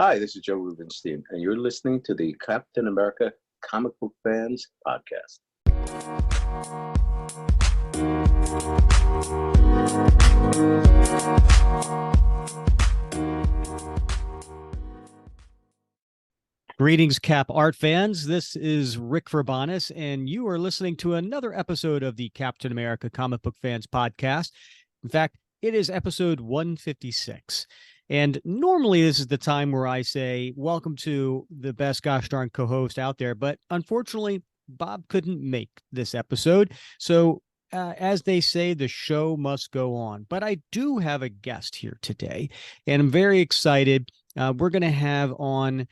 Hi, this is Joe Rubenstein, and you're listening to the Captain America Comic Book Fans Podcast. Greetings, Cap Art fans. This is Rick Verbanis, and you are listening to another episode of the Captain America Comic Book Fans Podcast. In fact, it is episode 156. And normally this is the time where I say, welcome to the best gosh darn co-host out there. But unfortunately, Bob couldn't make this episode. So as they say, the show must go on. But I do have a guest here today, and I'm very excited. We're going to have on...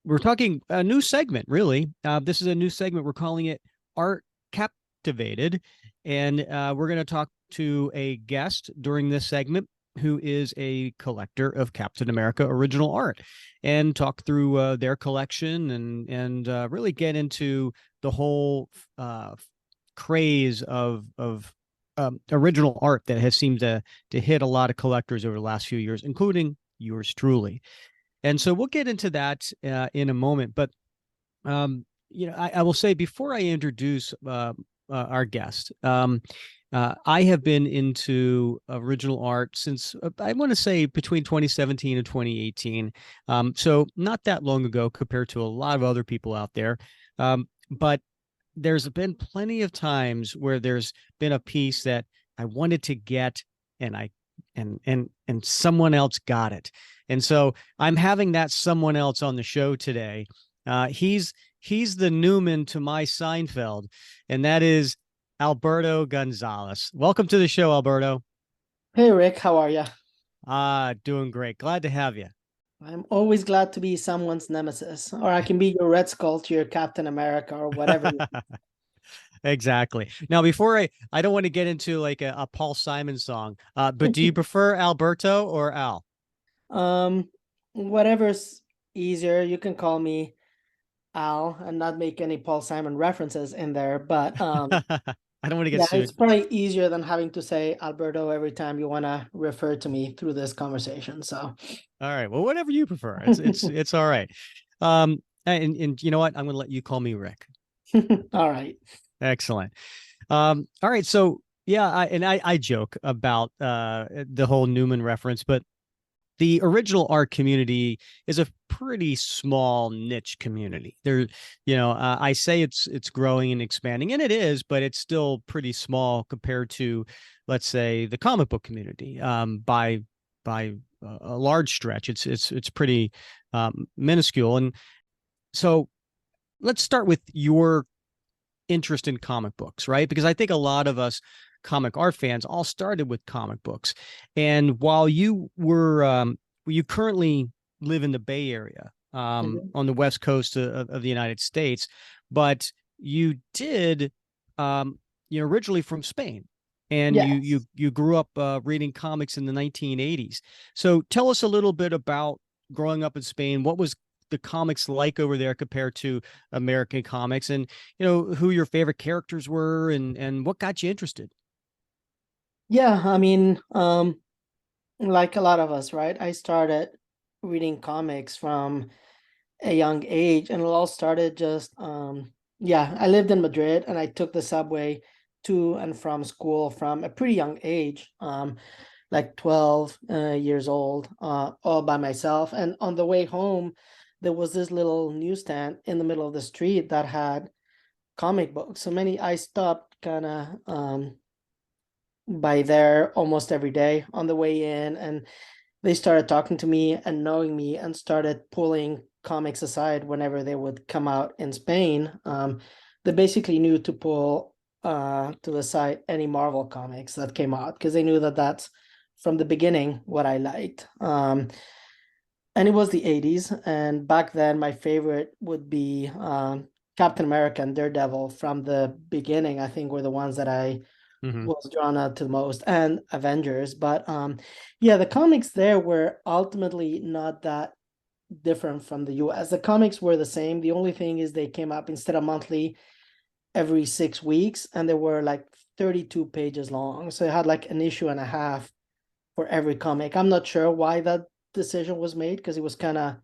we're talking a new segment, really. This is a new segment. We're calling it Art Captivated. And we're going to talk to a guest during this segment who is a collector of Captain America original art and talk through their collection and really get into the whole craze of original art that has seemed to hit a lot of collectors over the last few years, including yours truly. And so we'll get into that in a moment. But, I will say before I introduce our guest, I have been into original art since I want to say between 2017 and 2018. So not that long ago compared to a lot of other people out there. But there's been plenty of times where there's been a piece that I wanted to get and someone else got it. And so I'm having that someone else on the show today. He's the Newman to my Seinfeld, and that is Alberto Gonzalez. Welcome to the show, Alberto. Hey, Rick, how are you? Doing great. Glad to have you. I'm always glad to be someone's nemesis, or I can be your Red Skull to your Captain America or whatever. Exactly. Now, before I don't want to get into like a Paul Simon song, but do you prefer Alberto or Al? Whatever's easier. You can call me Al and not make any Paul Simon references in there, but I don't want to get sued. It's probably easier than having to say Alberto every time you want to refer to me through this conversation. So, all right. Well, whatever you prefer. It's all right. And you know what? I'm going to let you call me Rick. All right. Excellent. All right. So yeah, I joke about the whole Newman reference, but the original art community is a pretty small niche community. There, I say it's growing and expanding, and it is, but it's still pretty small compared to, let's say, the comic book community. By a large stretch, it's pretty minuscule. And so, let's start with your interest in comic books, right? Because I think a lot of us comic art fans all started with comic books. And while you you currently live in the Bay Area, on the West Coast of the United States, but you did, originally from Spain, and yes. you grew up reading comics in the 1980s. So tell us a little bit about growing up in Spain. What was the comics like over there compared to American comics, and who your favorite characters were, and what got you interested? Yeah, I mean, like a lot of us, right? I started reading comics from a young age, and it all started just, I lived in Madrid, and I took the subway to and from school from a pretty young age, like 12 years old, all by myself. And on the way home, there was this little newsstand in the middle of the street that had comic books. I stopped kind of by there almost every day on the way in, and they started talking to me and knowing me and started pulling comics aside whenever they would come out in Spain. They basically knew to pull to the side any Marvel comics that came out, because they knew that that's from the beginning what I liked. And it was the 80s, and back then my favorite would be Captain America and Daredevil from the beginning. I think were the ones that I was drawn out to the most, and Avengers. But the comics there were ultimately not that different from the US. The comics were the same. The only thing is they came up instead of monthly every 6 weeks, and they were like 32 pages long. So it had like an issue and a half for every comic. I'm not sure why that decision was made, because it was kind of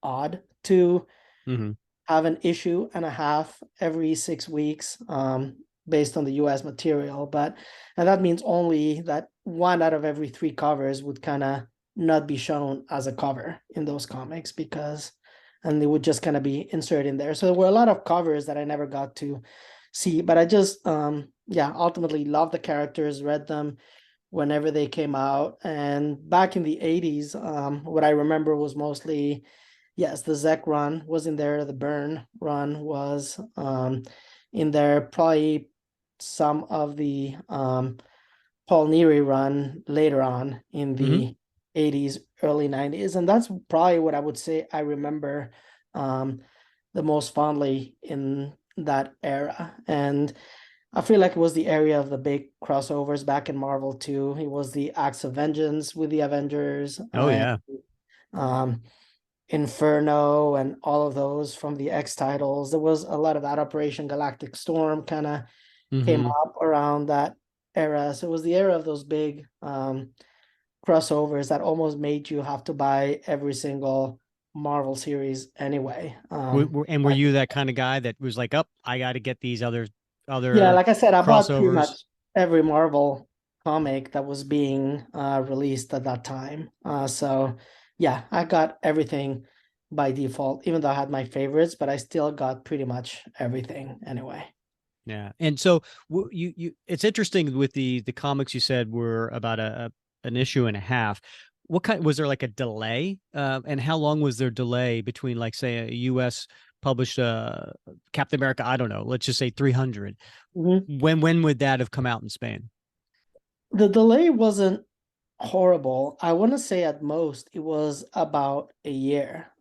odd to Hmm. have an issue and a half every 6 weeks, based on the US material. And that means only that one out of every three covers would kind of not be shown as a cover in those comics, and they would just kind of be inserted in there. So there were a lot of covers that I never got to see, but I just, ultimately loved the characters, read them whenever they came out. And back in the 80s, what I remember was mostly, yes, the Zek run was in there. The Byrne run was in there. Probably some of the Paul Neary run later on in Hmm. the 80s, early 90s. And that's probably what I would say I remember the most fondly in that era. And I feel like it was the area of the big crossovers back in Marvel too. It was the Acts of Vengeance with the Avengers, Oh and yeah. um, Inferno, and all of those from the X titles. There was a lot of that. Operation Galactic Storm kind of came Hmm. up around that era. So it was the era of those big crossovers that almost made you have to buy every single Marvel series anyway. And were you that kind of guy that was like, "Up, I got to get these Yeah, other like I said, I bought pretty much crossovers"? every Marvel comic that was being released at that time. So yeah, I got everything by default, even though I had my favorites, but I still got pretty much everything anyway. Yeah. And so it's interesting with the comics you said were about an issue and a half. What kind was there like a delay? And how long was there delay between like say a US published Captain America, I don't know, let's just say 300. Mhm. When would that have come out in Spain? The delay wasn't horrible. I want to say at most it was about a year.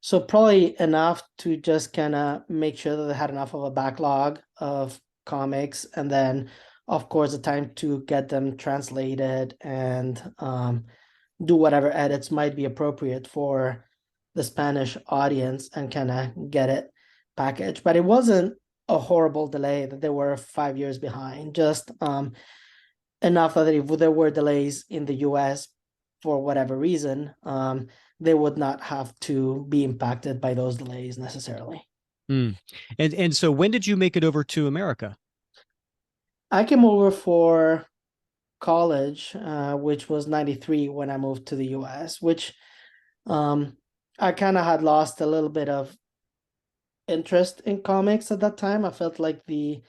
So probably enough to just kind of make sure that they had enough of a backlog of comics, and then of course the time to get them translated and do whatever edits might be appropriate for the Spanish audience and kind of get it packaged. But it wasn't a horrible delay that they were 5 years behind. Just enough that if there were delays in the US for whatever reason, they would not have to be impacted by those delays necessarily. Hmm. And so when did you make it over to America? I came over for college, which was 93 when I moved to the US, which um, I kind of had lost a little bit of interest in comics at that time. I felt like the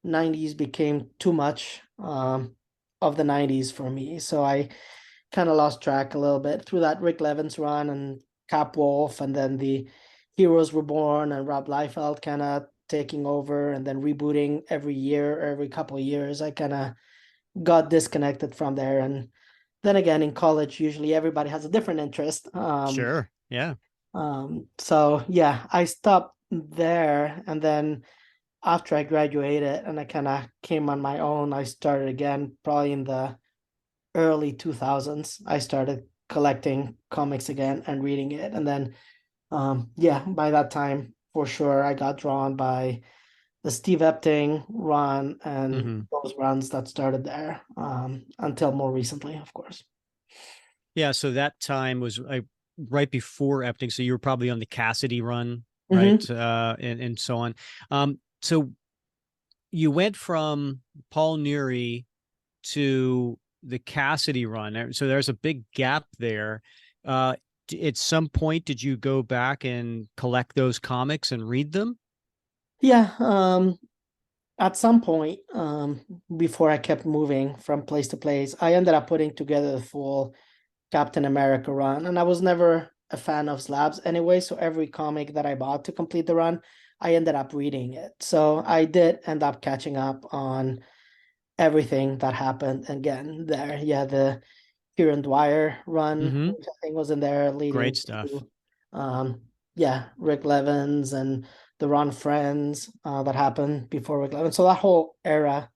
90s became too much of the 90s for me. So I kind of lost track a little bit through that Rick Levins run and Cap Wolf, and then the Heroes Reborn and Rob Liefeld kind of taking over and then rebooting every year or every couple of years. I kind of got disconnected from there. And then again, in college, usually everybody has a different interest. Sure. Yeah. So yeah, I stopped there, and then after I graduated and I kind of came on my own, I started again probably in the early 2000s. I started collecting comics again and reading it. And then, yeah, by that time, for sure, I got drawn by the Steve Epting run and Hmm. those runs that started there, until more recently, of course. Yeah. So that time was right before Epting. So you were probably on the Cassidy run, Hmm. right? And so on. So you went from Paul Neary to the Cassidy run. So there's a big gap there. At some point, did you go back and collect those comics and read them? Yeah, at some point, before I kept moving from place to place, I ended up putting together the full Captain America run, and I was never a fan of slabs anyway. So every comic that I bought to complete the run, I ended up reading it. So I did end up catching up on everything that happened again there. Yeah, the Kieran Dwyer run, Mm-hmm. which I think was in there, Great leading stuff. to yeah, Rick Levins and the Ron Friends that happened before Rick Levins. So that whole era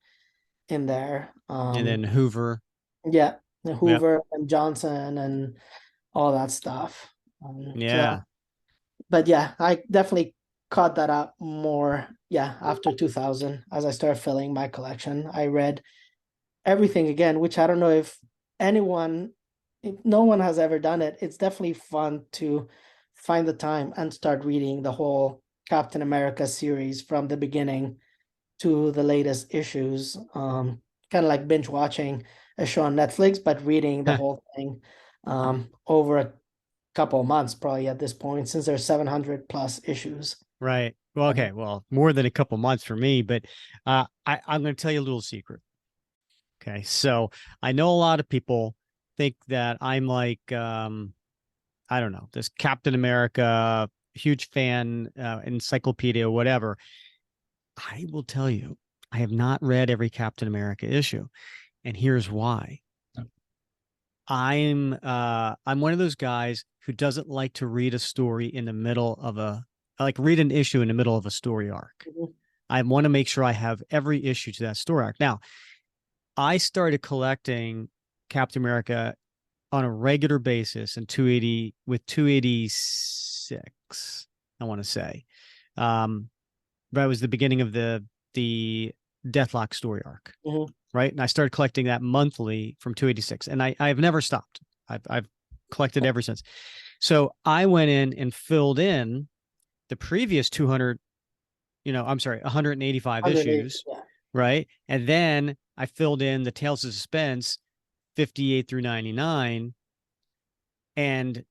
in there. And then Hoover. Yeah, Yep. Hoover and Johnson and all that stuff. Yeah. But yeah, I definitely caught that up more. Yeah, after 2000, as I started filling my collection, I read everything again, which I don't know if anyone if no one has ever done it, it's definitely fun to find the time and start reading the whole Captain America series from the beginning to the latest issues. Kind of like binge watching a show on Netflix, but reading the whole thing over a couple of months, probably at this point, since there's 700 plus issues. Right. Well, okay. Well, more than a couple months for me, but I'm going to tell you a little secret. Okay. So I know a lot of people think that I'm like, I don't know, this Captain America, huge fan, encyclopedia, whatever. I will tell you, I have not read every Captain America issue. And here's why. I'm one of those guys who doesn't like to read a story in the middle of read an issue in the middle of a story arc. Mhm. I want to make sure I have every issue to that story arc. Now, I started collecting Captain America on a regular basis in 286, I want to say. That was the beginning of the Deathlock story arc. Mhm. Right. And I started collecting that monthly from 286. And I've never stopped. I've collected ever since. So I went in and filled in the previous 200, 185 issues. Yeah. Right. And then I filled in the Tales of Suspense 58 through 99. And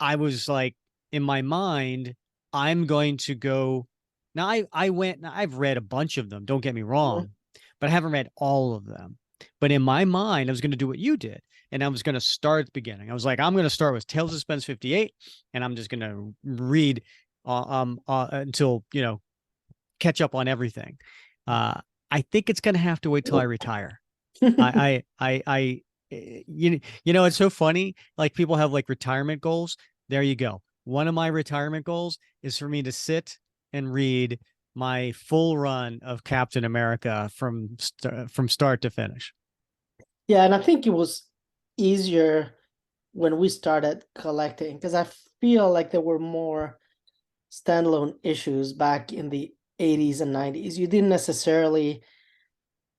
I was like, in my mind, I'm going to go. Now I've read a bunch of them. Don't get me wrong, but I haven't read all of them. But in my mind, I was going to do what you did. And I was going to start at the beginning. I was like, I'm going to start with Tales of Suspense 58, and I'm just going to read until, catch up on everything. I think it's going to have to wait till I retire. It's so funny. Like people have like retirement goals. There you go. One of my retirement goals is for me to sit and read my full run of Captain America from start to finish. Yeah, and I think it was easier when we started collecting because I feel like there were more standalone issues back in the 80s and 90s. You didn't necessarily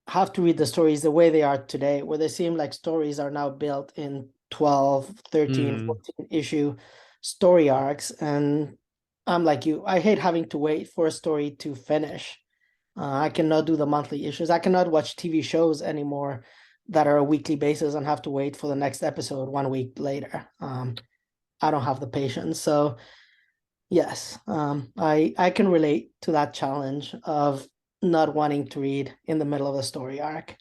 have to read the stories the way they are today, where they seem like stories are now built in 12, 13, 14 issue story arcs. And I'm like you, I hate having to wait for a story to finish. I cannot do the monthly issues. I cannot watch TV shows anymore that are a weekly basis and have to wait for the next episode 1 week later. I don't have the patience. So yes, I can relate to that challenge of not wanting to read in the middle of the story arc.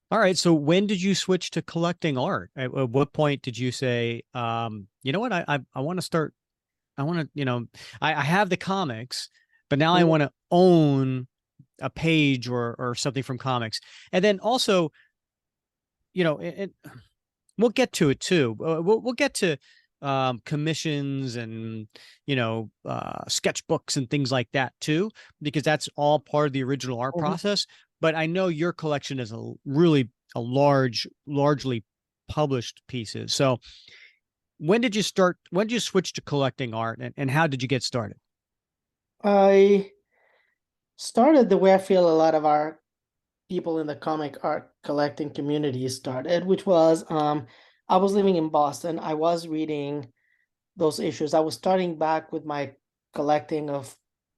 All right. So when did you switch to collecting art? At what point did you say, you know what, I want to start, I want to, I have the comics, but now I want to own a page or something from comics. And then also, we'll get to it too. We'll get to commissions and sketchbooks and things like that too, because that's all part of the original art process. But I know your collection is a largely published pieces. So when did you switch to collecting art, and how did you get started? I started the way I feel a lot of our people in the comic art collecting community started, which was I was living in Boston. I was reading those issues. I was starting back with my collecting of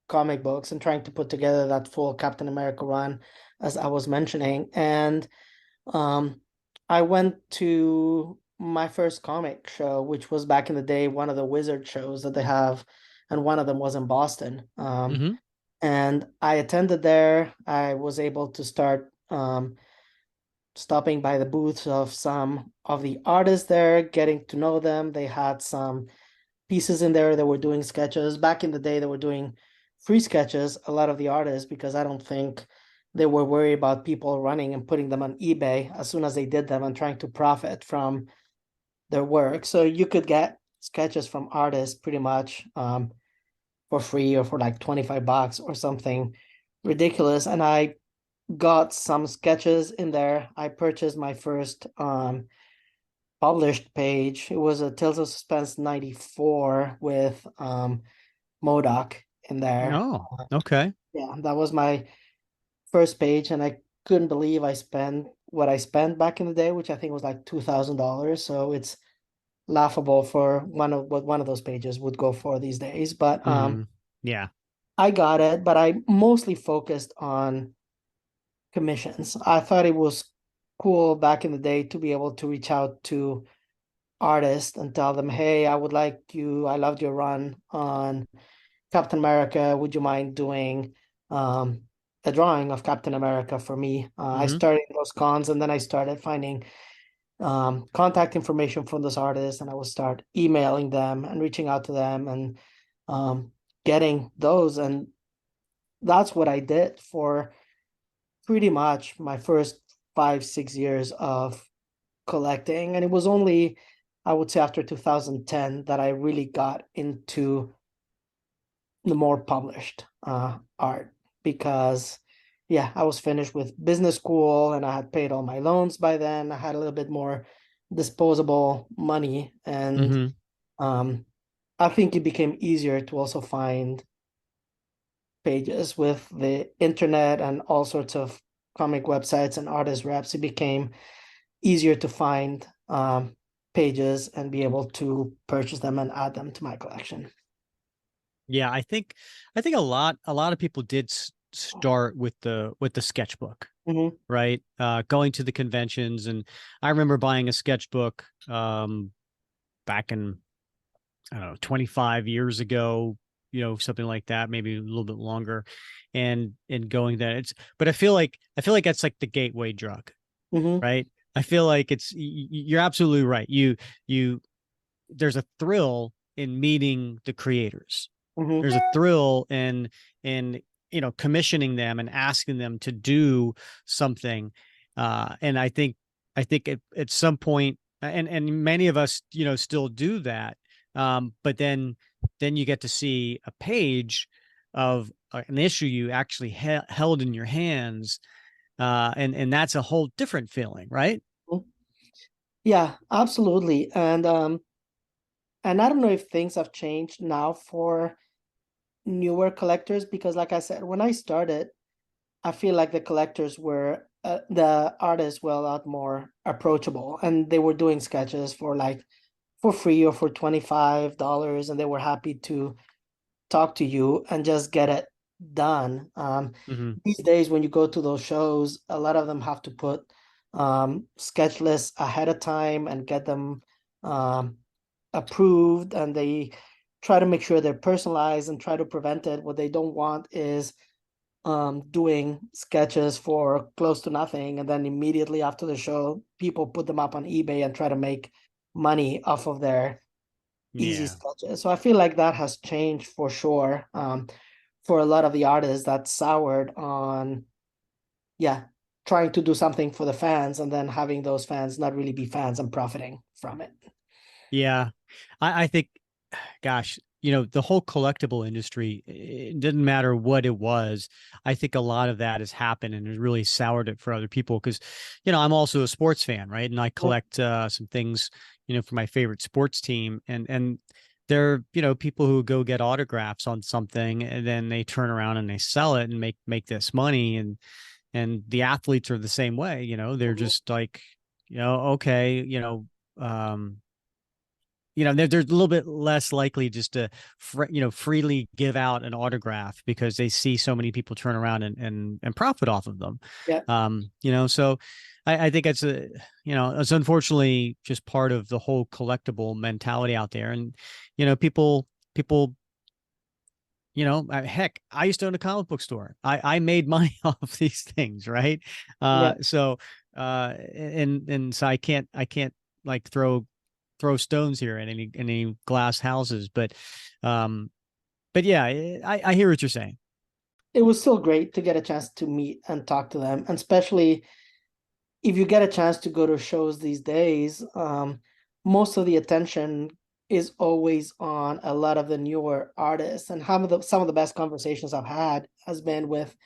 comic books and trying to put together that full Captain America run, as I was mentioning. And I went to my first comic show, which was back in the day, one of the Wizard shows that they have, and one of them was in Boston. And I attended there. I was able to start stopping by the booths of some of the artists there, getting to know them. They had some pieces in there that were doing sketches. Back in the day, they were doing free sketches, a lot of the artists, because I don't think they were worried about people running and putting them on eBay as soon as they did them and trying to profit from their work. So you could get sketches from artists pretty much for free or for like $25 or something ridiculous. And I got some sketches in there. I purchased my first published page. It was a Tales of Suspense 94 with MODOK in there. Oh, okay. Yeah, that was my first page, and I couldn't believe I spent what I spent back in the day, which I think was like $2,000. So it's laughable for what one of those pages would go for these days. But Yeah. I got it, but I mostly focused on commissions. I thought it was cool back in the day to be able to reach out to artists and tell them, hey, I loved your run on Captain America. Would you mind doing a drawing of Captain America for me? I started those cons, and then I started finding contact information from those artists, and I would start emailing them and reaching out to them and getting those. And that's what I did for pretty much my first 5-6 years of collecting. And it was only, I would say, after 2010 that I really got into the more published art, because I was finished with business school and I had paid all my loans by then. I had a little bit more disposable money, and I think it became easier to also find pages with the internet and all sorts of comic websites and artist reps. It became easier to find pages and be able to purchase them and add them to my collection. Yeah, I think a lot of people did start with the sketchbook, right? Going to the conventions, and I remember buying a sketchbook back in, I don't know, 25 years ago, something like that, maybe a little bit longer, and going there. But I feel like that's like the gateway drug, right? I feel like you're absolutely right. There's a thrill in meeting the creators. There's a thrill in commissioning them and asking them to do something. And I think at some point, and many of us, still do that. But then you get to see a page of an issue you actually held in your hands. And that's a whole different feeling, right? Yeah, absolutely. And I don't know if things have changed now for newer collectors, because like I said, when I started, I feel like the collectors were the artists were a lot more approachable, and they were doing sketches for free or for $25, and they were happy to talk to you and just get it done. These days, when you go to those shows, a lot of them have to put sketch lists ahead of time and get them approved, and they try to make sure they're personalized and try to prevent it. What they don't want is doing sketches for close to nothing, and then immediately after the show, people put them up on eBay and try to make money off of their easy sketches. So I feel like that has changed for sure. For a lot of the artists that soured on trying to do something for the fans, and then having those fans not really be fans and profiting from it. Yeah. I think, gosh, the whole collectible industry, it didn't matter what it was. I think a lot of that has happened and has really soured it for other people, because, I'm also a sports fan, right? And I collect some things, for my favorite sports team. And there are, people who go get autographs on something, and then they turn around and they sell it and make this money. And the athletes are the same way, they're just like, okay, they're a little bit less likely just to, freely give out an autograph, because they see so many people turn around and profit off of them. Yeah. So I think it's it's unfortunately just part of the whole collectible mentality out there. And, people, heck, I used to own a comic book store. I made money off these things. Right. So, and so I can't like throw stones here in any glass houses, but yeah, I hear what you're saying. It was still great to get a chance to meet and talk to them, and especially if you get a chance to go to shows these days, most of the attention is always on a lot of the newer artists, and some of the best conversations I've had has been with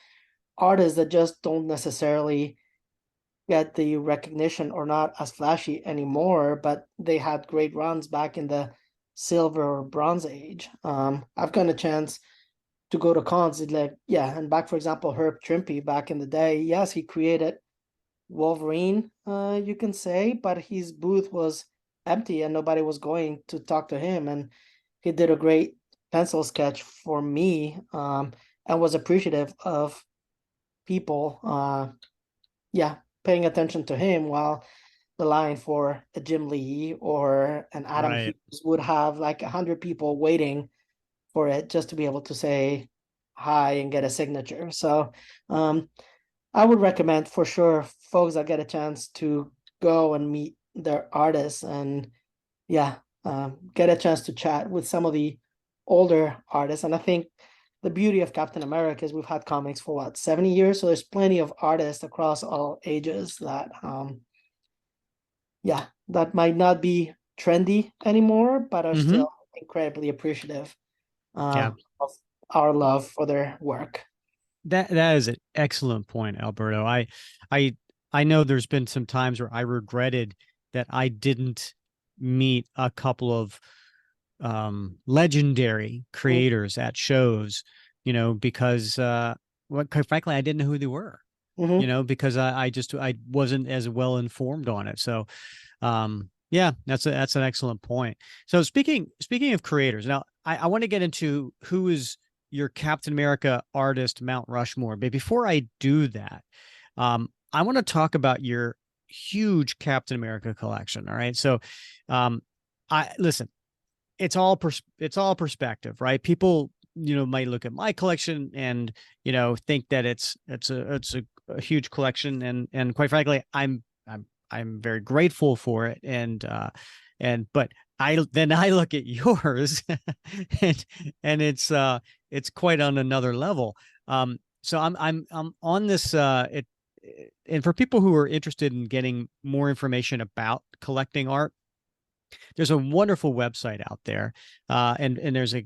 artists that just don't necessarily get the recognition or not as flashy anymore, but they had great runs back in the silver or bronze age. I've gotten a chance to go to cons, and back, for example, Herb Trimpe back in the day. Yes, he created Wolverine, you can say, but his booth was empty and nobody was going to talk to him. And he did a great pencil sketch for me, and was appreciative of people, paying attention to him, while the line for a Jim Lee or an Adam Right. Hughes would have like 100 people waiting for it just to be able to say hi and get a signature. So I would recommend for sure folks that get a chance to go and meet their artists and get a chance to chat with some of the older artists. And I think the beauty of Captain America is we've had comics for what, 70 years, so there's plenty of artists across all ages that that might not be trendy anymore, but are still incredibly appreciative Yeah. of our love for their work. That is an excellent point, Alberto. I know there's been some times where I regretted that I didn't meet a couple of legendary creators at shows, because quite frankly, I didn't know who they were, because I wasn't as well informed on it. So that's an excellent point. So speaking of creators, now I want to get into who is your Captain America artist Mount Rushmore. But before I do that, I want to talk about your huge Captain America collection. All right. So listen, it's all perspective, right? People, might look at my collection and, think that it's a huge collection. And quite frankly, I'm very grateful for it. But I look at yours and it's quite on another level. So I'm on this, and for people who are interested in getting more information about collecting art, there's a wonderful website out there. And there's a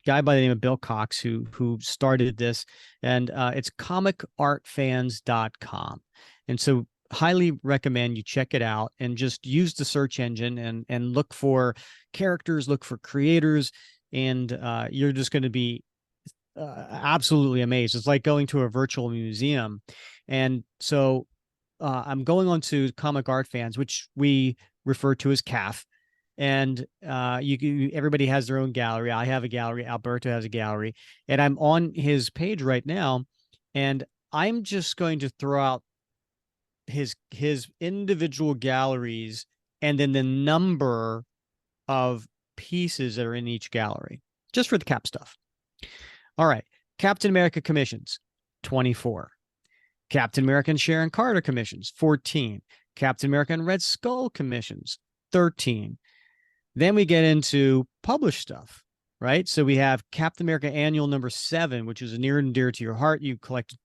guy by the name of Bill Cox who started this, and it's comicartfans.com. And so highly recommend you check it out and just use the search engine and look for characters, look for creators, and you're just going to be absolutely amazed. It's like going to a virtual museum. And so I'm going on to Comic Art Fans, which we refer to as CAF. And everybody has their own gallery. I have a gallery. Alberto has a gallery, and I'm on his page right now. And I'm just going to throw out his individual galleries and then the number of pieces that are in each gallery, just for the Cap stuff. All right. Captain America commissions, 24. Captain America and Sharon Carter commissions, 14. Captain America and Red Skull commissions, 13. Then we get into published stuff, right? So we have Captain America Annual number 7, which is near and dear to your heart. You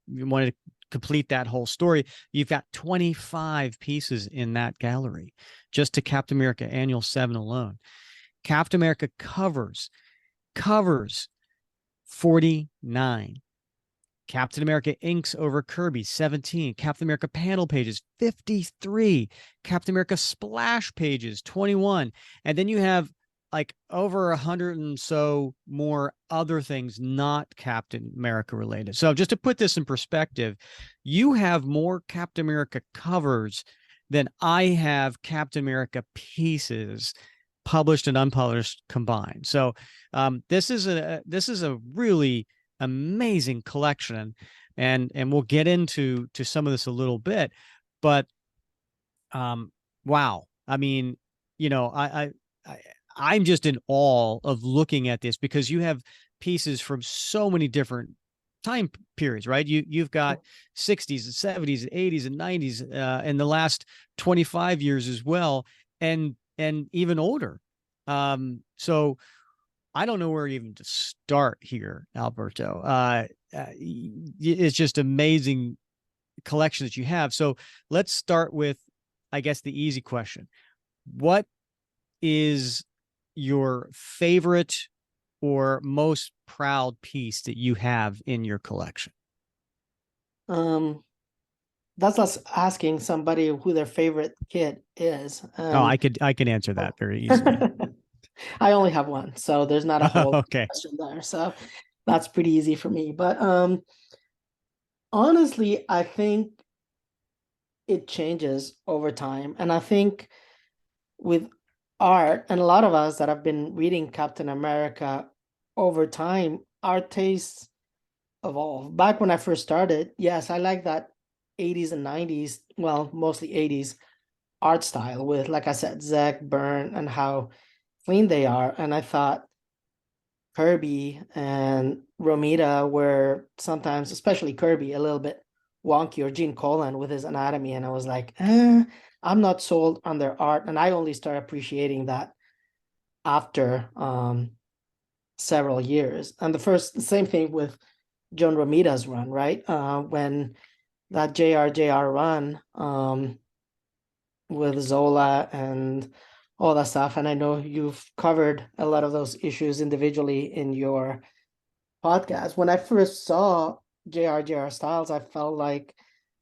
wanted to complete that whole story. You've got 25 pieces in that gallery, just to Captain America Annual 7 alone. Captain America covers, 49. Captain America inks over Kirby, 17. Captain America panel pages, 53. Captain America splash pages, 21. And then you have like over 100 and so more other things not Captain America related. So just to put this in perspective, you have more Captain America covers than I have Captain America pieces, published and unpublished combined. So this is a really amazing collection, and we'll get into some of this a little bit, but wow. I mean, I'm just in awe of looking at this, because you have pieces from so many different time periods, right? You've got 60s and 70s and 80s and 90s, and the last 25 years as well, and even older. So I don't know where even to start here, Alberto. It's just amazing collection that you have. So let's start with, I guess, the easy question. What is your favorite or most proud piece that you have in your collection? That's us asking somebody who their favorite kid is. I could answer that very easily. I only have one, so there's not a whole Okay. question there. So that's pretty easy for me. But honestly, I think it changes over time. And I think with art, and a lot of us that have been reading Captain America over time, our tastes evolve. Back when I first started, yes, I like that 80s and 90s, well, mostly 80s art style with, like I said, Zach, Byrne, and how clean they are. And I thought Kirby and Romita were sometimes, especially Kirby, a little bit wonky, or Gene Colan with his anatomy. And I was like, I'm not sold on their art. And I only started appreciating that after several years. And the same thing with John Romita's run, right? When that JR run with Zola and all that stuff. And I know you've covered a lot of those issues individually in your podcast. When I first saw JR Styles, I felt like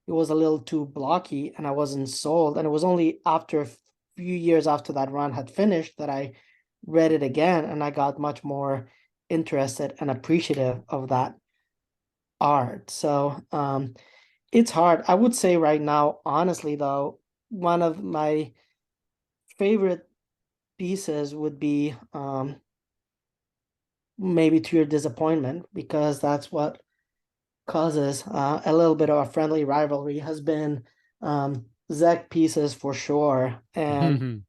it was a little too blocky and I wasn't sold. And it was only after a few years after that run had finished that I read it again and I got much more interested and appreciative of that art. So it's hard. I would say right now, honestly, though, one of my favorite pieces would be maybe To Your Disappointment, because that's what causes a little bit of a friendly rivalry, has been Zach pieces for sure, and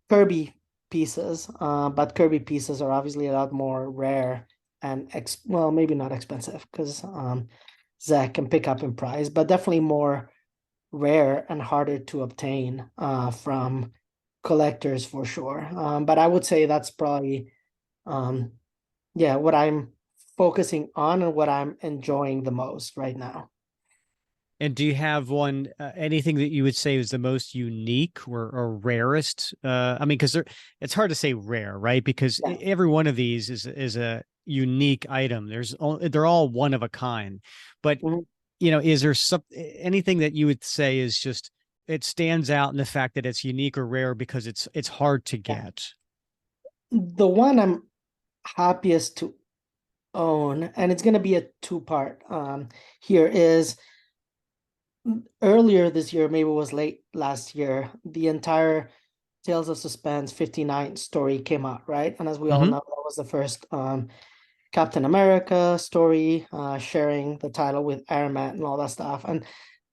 Kirby pieces. But Kirby pieces are obviously a lot more rare and well, maybe not expensive because Zach can pick up in price, but definitely more rare and harder to obtain from collectors for sure. But I would say that's probably um, yeah, what I'm focusing on and what I'm enjoying the most right now. And do you have one, anything that you would say is the most unique or rarest? I mean, because it's hard to say rare, right? Because Yeah. every one of these is a unique item. They're all one of a kind. But Mhm. is there anything that you would say is just it stands out in the fact that it's unique or rare because it's hard to Yeah. get? The one I'm happiest to own, and it's going to be a two-part here, is earlier this year, maybe it was late last year, the entire Tales of Suspense 59 story came out, right? And as we all Hmm. know, that was the first Captain America story, sharing the title with Iron Man and all that stuff. And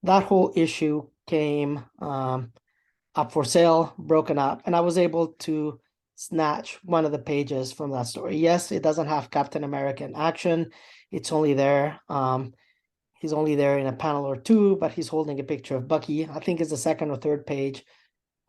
that whole issue came up for sale, broken up, and I was able to snatch one of the pages from that story. Yes, it doesn't have Captain America in action. It's only there. He's only there in a panel or two, but he's holding a picture of Bucky. I think it's the second or third page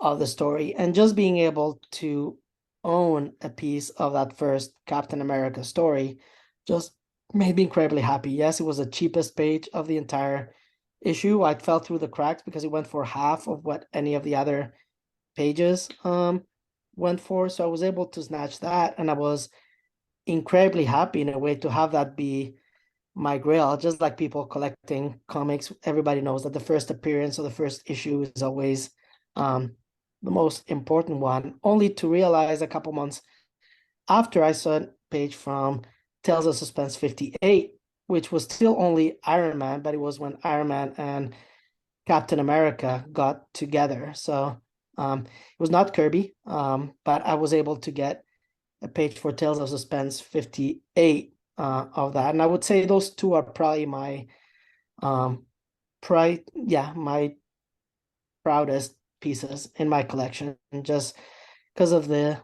of the story. And just being able to own a piece of that first Captain America story just made me incredibly happy. Yes, it was the cheapest page of the entire issue. I fell through the cracks because it went for half of what any of the other pages went for. So I was able to snatch that, and I was incredibly happy in a way to have that be my grail. Just like people collecting comics, everybody knows that the first appearance or the first issue is always the most important one, only to realize a couple months after I saw a page from Tales of Suspense 58, which was still only Iron Man, but it was when Iron Man and Captain America got together. So it was not Kirby, but I was able to get a page for Tales of Suspense 58 of that. And I would say those two are probably my my proudest pieces in my collection, just because of the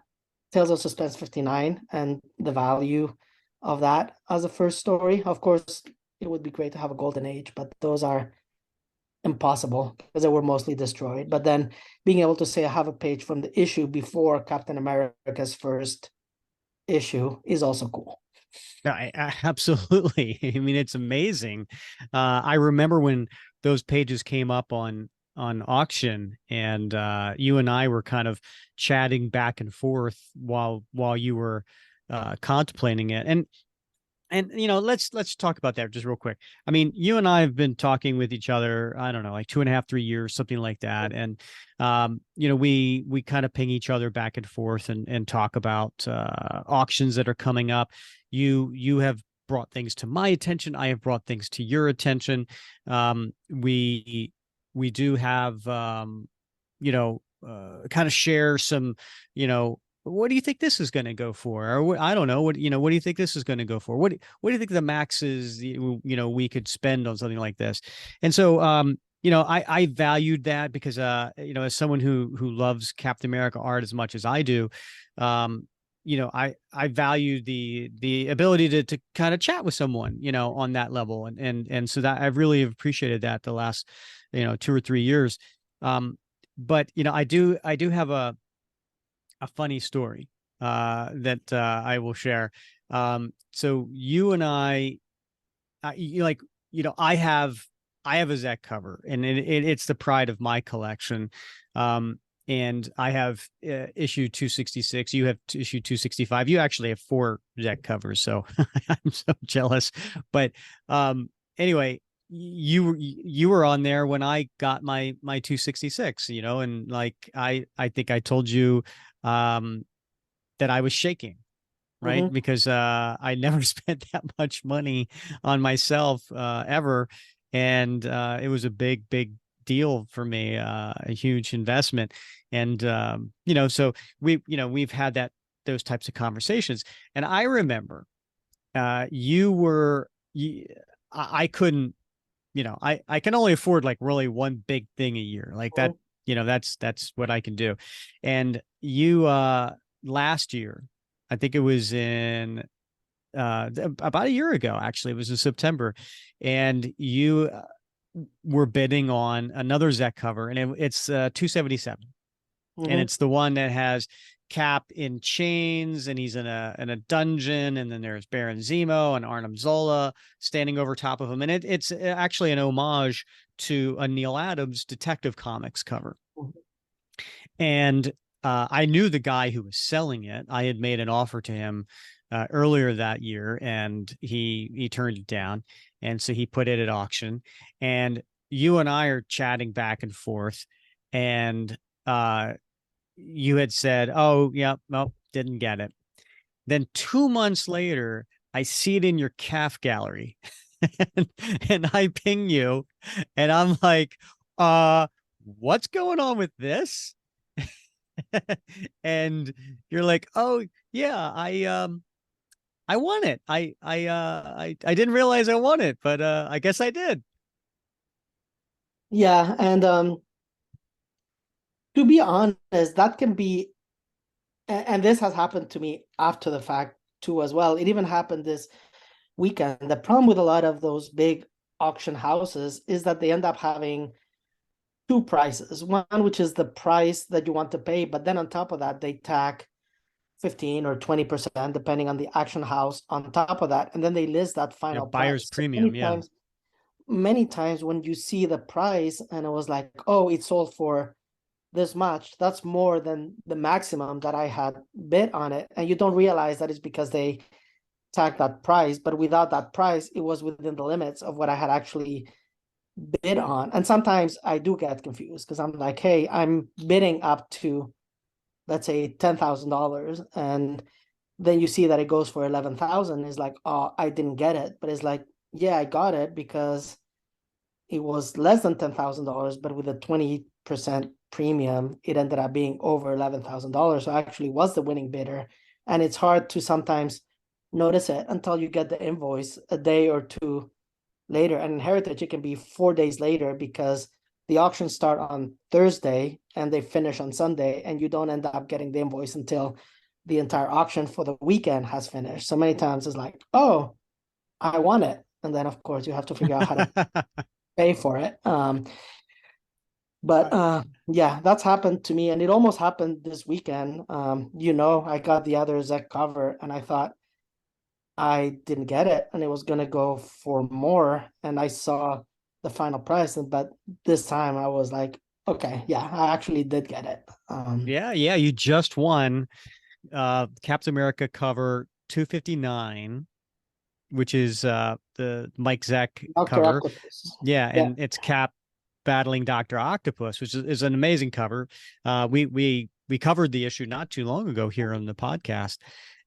Tales of Suspense 59 and the value of that as a first story. Of course, it would be great to have a golden age, but those are impossible because they were mostly destroyed. But then being able to say I have a page from the issue before Captain America's first issue is also cool. Absolutely. I mean, it's amazing. I remember when those pages came up on auction, and you and I were kind of chatting back and forth while you were contemplating it. And let's talk about that just real quick. I mean, you and I have been talking with each other, I don't know, like 2.5, 3 years, something like that. And we kind of ping each other back and forth and talk about auctions that are coming up. You have brought things to my attention. I have brought things to your attention. We we do have, kind of share some, what do you think this is going to go for? Or I don't know. What do you think this is going to go for? What do you think the max is, we could spend on something like this? And so, I valued that because, as someone who loves Captain America art as much as I do, I value the ability to kind of chat with someone, on that level. And so that I've really appreciated that the last, 2 or 3 years. But, I do have a funny story, that, I will share. So you and I have a Zec cover, and it's the pride of my collection. And I have, issue 266. You have issue 265. You actually have 4 Zec covers, so I'm so jealous. But anyway, you were on there when I got my 266. And like I think I told you that I was shaking, right? Mhm. Because I never spent that much money on myself ever. And it was a big, big deal for me, a huge investment. And, so we've had those types of conversations. And I remember I couldn't, I can only afford like really one big thing a year like that. Mhm. That's what I can do. And you, last year, I think it was in about a year ago, actually, it was in September, and you were bidding on another Zec cover, and it's 277, and Mhm. it's the one that has Cap in chains, and he's in a dungeon, and then there's Baron Zemo and Arnim Zola standing over top of him, and it's actually an homage to a Neil Adams Detective Comics cover. Mhm. And I knew the guy who was selling it. I had made an offer to him earlier that year, and he turned it down. And so he put it at auction. And you and I are chatting back and forth. And you had said, "Oh, yeah, no, didn't get it." Then 2 months later, I see it in your calf gallery, and, and I ping you, and I'm like, what's going on with this?" And you're like, "Oh yeah, I won it. I didn't realize I won it, but I guess I did." Yeah, and to be honest, that can be, and this has happened to me after the fact too as well. It even happened this weekend. The problem with a lot of those big auction houses is that they end up having two prices. One, which is the price that you want to pay, but then on top of that, they tack 15 or 20%, depending on the auction house on top of that. And then they list that Yeah, final buyer's price. So premium. Yeah. many times when you see the price and it was like, oh, it sold for this much, that's more than the maximum that I had bid on it. And you don't realize that it's because they tagged that price, but without that price, it was within the limits of what I had actually bid on. And sometimes I do get confused because I'm like, hey, I'm bidding up to, let's say, $10,000, and then you see that it goes for 11,000. It's like, oh, I didn't get it, but it's like, yeah, I got it because it was less than $10,000, but with a 20% premium, it ended up being over $11,000. So I actually was the winning bidder, and it's hard to sometimes notice it until you get the invoice a day or two later. And in Heritage, it can be 4 days later because the auctions start on Thursday and they finish on Sunday, and you don't end up getting the invoice until the entire auction for the weekend has finished. So many times it's like, oh, I won it. And then, of course, you have to figure out how to pay for it. But yeah, that's happened to me, and it almost happened this weekend. I got the other Zec cover, and I thought I didn't get it, and it was gonna go for more, and I saw the final price, but this time I was like, okay, yeah, I actually did get it. Yeah, you just won Captain America cover 259, which is the Mike Zeck Dr. cover. Octopus. Yeah, Yeah, and it's Cap battling Dr. Octopus, which is an amazing cover. We covered the issue not too long ago here on the podcast,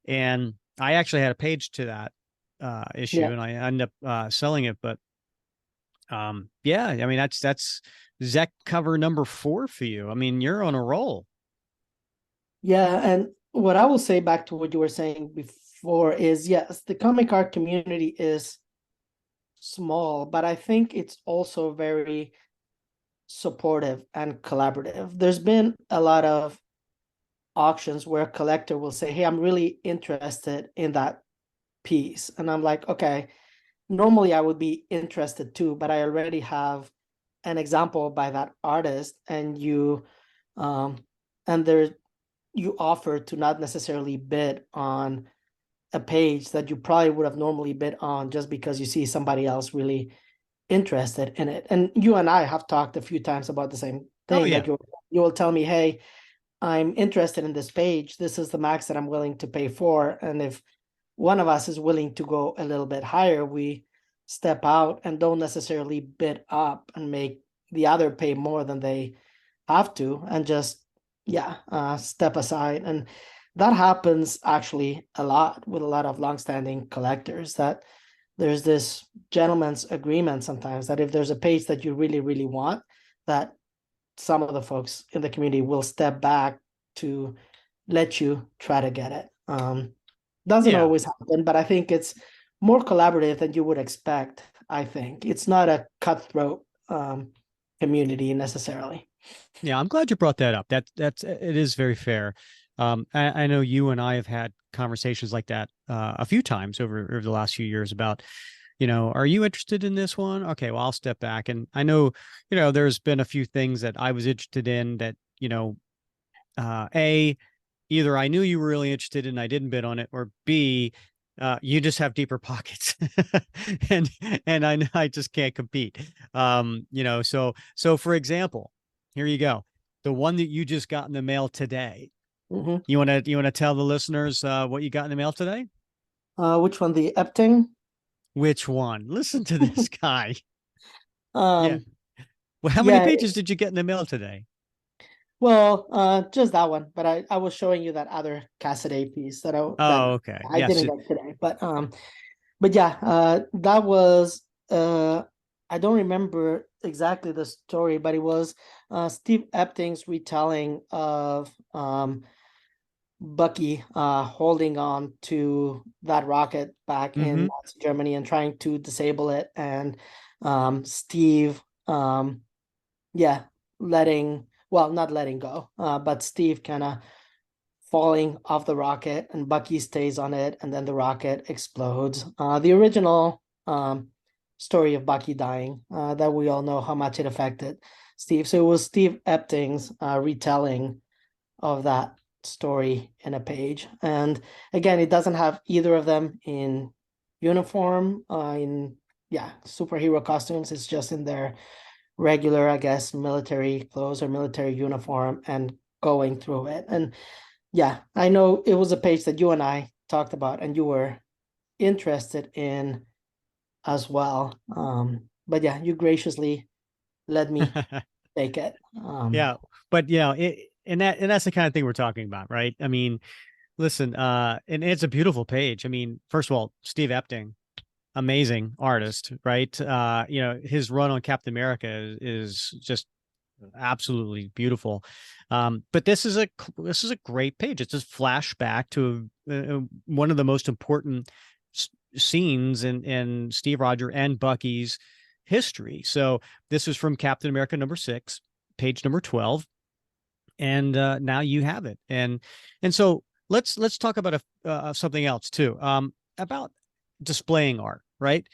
and I actually had a page to that issue, yeah. and I ended up selling it. But Yeah, I mean, that's Zec cover number 4 for you. I mean, you're on a roll. Yeah, and what I will say back to what you were saying before is yes, the comic art community is small, but I think it's also very supportive and collaborative. There's been a lot of auctions where a collector will say, "Hey, I'm really interested in that piece," and I'm like, "Okay, normally I would be interested too, but I already have an example by that artist, and um, and there you offer to not necessarily bid on a page that you probably would have normally bid on just because you see somebody else really interested in it." And you and I have talked a few times about the same Oh thing. yeah. Like you will tell me, "Hey, I'm interested in this page. This is the max that I'm willing to pay for." And if one of us is willing to go a little bit higher, we step out and don't necessarily bid up and make the other pay more than they have to, and just step aside. And that happens actually a lot with a lot of longstanding collectors, that there's this gentleman's agreement sometimes that if there's a page that you really really want, that some of the folks in the community will step back to let you try to get it. Doesn't Yeah. always happen, but I think it's more collaborative than you would expect. I think it's not a cutthroat community necessarily. Yeah, I'm glad you brought that up. That's it is very fair. I know you and I have had conversations like that a few times over the last few years about, are you interested in this one? Okay, well, I'll step back. And I know, there's been a few things that I was interested in that, A, either I knew you were really interested and I didn't bid on it, or B, you just have deeper pockets, and I just can't compete. So for example, here you go, the one that you just got in the mail today. Mm-hmm. You wanna tell the listeners what you got in the mail today? Which one? The Epting? Which one? Listen to this guy. Yeah. um, Well, how many yeah, pages did you get in the mail today? well, just that one, but I was showing you that other Cassidy piece that Oh, okay. I Yes. didn't get today, but yeah, that was I don't remember exactly the story, but it was Steve Epting's retelling of Bucky holding on to that rocket back in Mm-hmm. Nazi Germany and trying to disable it, and Steve yeah letting well not letting go, but Steve kind of falling off the rocket, and Bucky stays on it, and then the rocket explodes. The original story of Bucky dying, that we all know how much it affected Steve. So it was Steve Epting's retelling of that story in a page. And again, it doesn't have either of them in uniform, in superhero costumes. It's just in their regular, I guess, military clothes or military uniform and going through it. And yeah, I know it was a page that you and I talked about and you were interested in as well. But yeah, you graciously let me take it. Yeah, but and that's the kind of thing we're talking about, right? I mean, listen, and it's a beautiful page. I mean, first of all, Steve Epting, amazing artist, right? His run on Captain America is just absolutely beautiful. But this is a great page. It's a flashback to one of the most important scenes in Steve Rogers and Bucky's history. So this is from Captain America #6, page number 12, and now you have it. And so let's talk about something else too. About displaying art, right?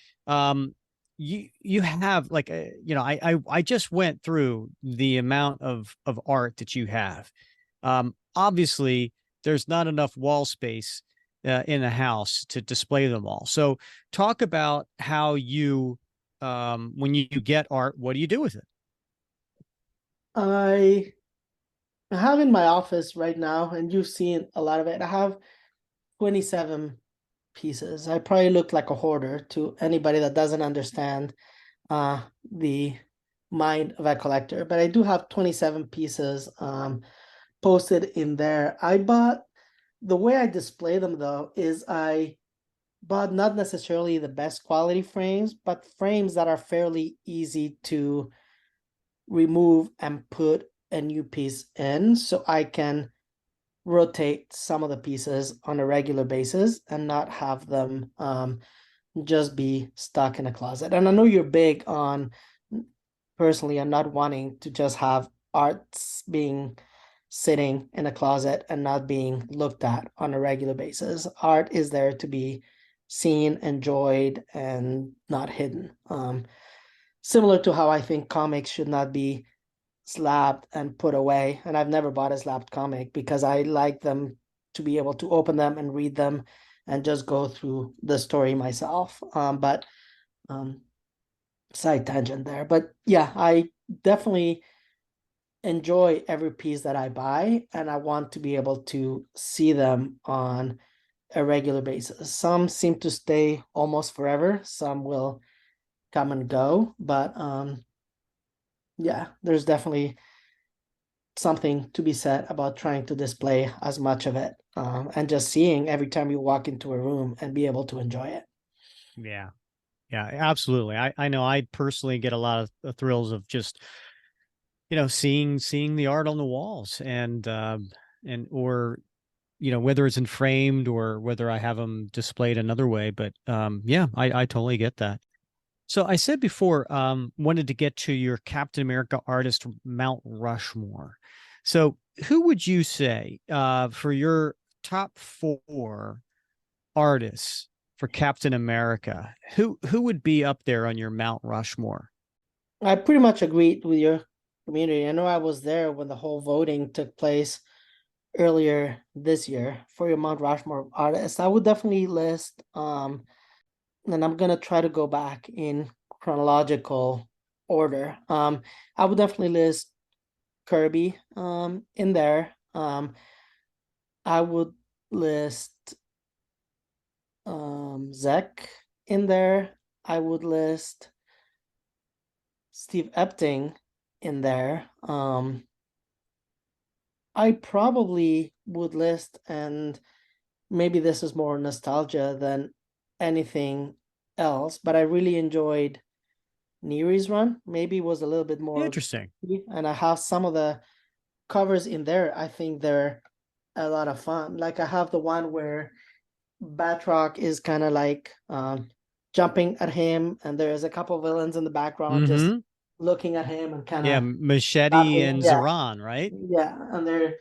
You have like I just went through the amount of art that you have. Obviously, there's not enough wall space in a house to display them all. So talk about how you when you get art, what do you do with it? I have in my office right now, and you've seen a lot of it. I have 27 pieces. I probably look like a hoarder to anybody that doesn't understand the mind of a collector, but I do have 27 pieces posted in there. The way I display them though is I but not necessarily the best quality frames, but frames that are fairly easy to remove and put a new piece in, so I can rotate some of the pieces on a regular basis and not have them just be stuck in a closet. And I know you're big on, personally, on not wanting to just have arts being sitting in a closet and not being looked at on a regular basis. Art is there to be seen, enjoyed, and not hidden. Similar to how I think comics should not be slabbed and put away. And I've never bought a slabbed comic because I like them to be able to open them and read them and just go through the story myself. But side tangent there. But yeah, I definitely enjoy every piece that I buy, and I want to be able to see them on a regular basis. Some seem to stay almost forever, some will come and go, but yeah, there's definitely something to be said about trying to display as much of it, and just seeing every time you walk into a room and be able to enjoy it. Yeah. Yeah, absolutely. I know I personally get a lot of thrills of just, seeing the art on the walls and or whether it's in framed or whether I have them displayed another way. But yeah, I totally get that. So I said before, wanted to get to your Captain America artist Mount Rushmore. So who would you say for your top 4 artists for Captain America, who would be up there on your Mount Rushmore? I pretty much agreed with your community. I know I was there when the whole voting took place earlier this year for your Mount Rushmore artists. I would definitely list, and I'm gonna try to go back in chronological order. I would definitely list Kirby in there. I would list Zek in there. I would list Steve Epting in there. I probably would list, and maybe this is more nostalgia than anything else, but I really enjoyed Neary's run. Maybe it was a little bit more Interesting. and I have some of the covers in there. I think they're a lot of fun. Like I have the one where Batroc is kind of like jumping at him, and there's a couple villains in the background just looking at him and kind of Yeah, Machete and yeah, Zoran, right? yeah, and they're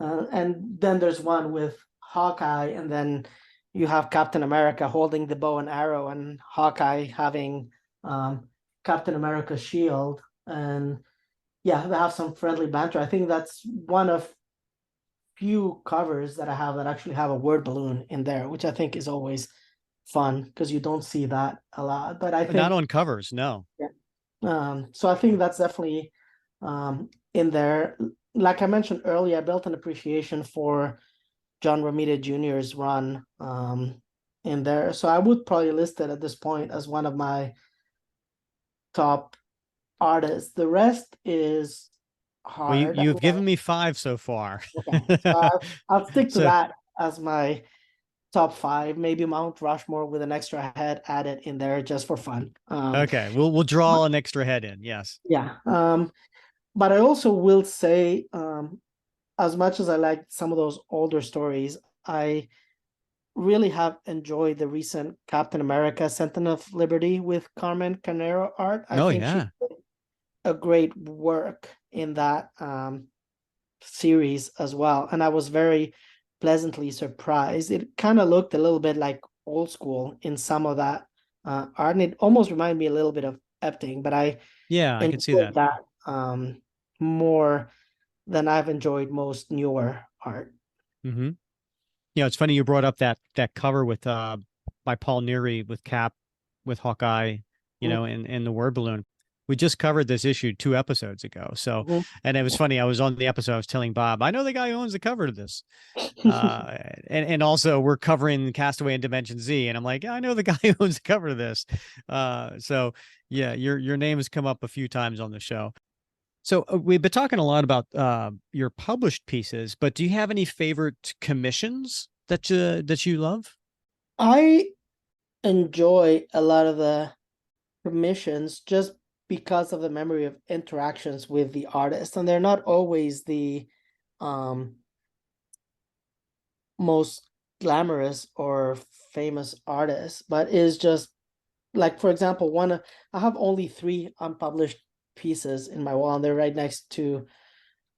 and then there's one with Hawkeye, and then you have Captain America holding the bow and arrow, and Hawkeye having Captain America's shield, and yeah, they have some friendly banter. I think that's one of few covers that I have that actually have a word balloon in there, which I think is always fun because you don't see that a lot. But I think Not on covers, no. yeah. So I think that's definitely in there. Like I mentioned earlier, I built an appreciation for John Romita Jr.'s run in there. So I would probably list it at this point as one of my top artists. The rest is Well, hard. you've given me 5 so far. Okay. So I'll stick to So that as my top 5. Maybe Mount Rushmore with an extra head added in there just for fun. okay, we'll draw an extra head in. Yes. Yeah. But I also will say, as much as I like some of those older stories, I really have enjoyed the recent Captain America Sentinel of Liberty with Carmen Carnero art. I think she did a great work in that series as well. And I was very pleasantly surprised. It kind of looked a little bit like old school in some of that art. And it almost reminded me a little bit of Epting, but I can see that. More than I've enjoyed most newer art. Mm-hmm. It's funny you brought up that cover with by Paul Neary with Cap, with Hawkeye, and the word balloon. We just covered this issue 2 episodes ago. So, and it was funny. I was on the episode. I was telling Bob, I know the guy who owns the cover to this, and also we're covering Castaway and Dimension Z, and I'm like, I know the guy who owns the cover to this. So yeah, your name has come up a few times on the show. So we've been talking a lot about your published pieces, but do you have any favorite commissions that you love? I enjoy a lot of the commissions just because of the memory of interactions with the artist, and they're not always the um most glamorous or famous artists, but is just like, for example, I have only 3 unpublished pieces in my wall, and they're right next to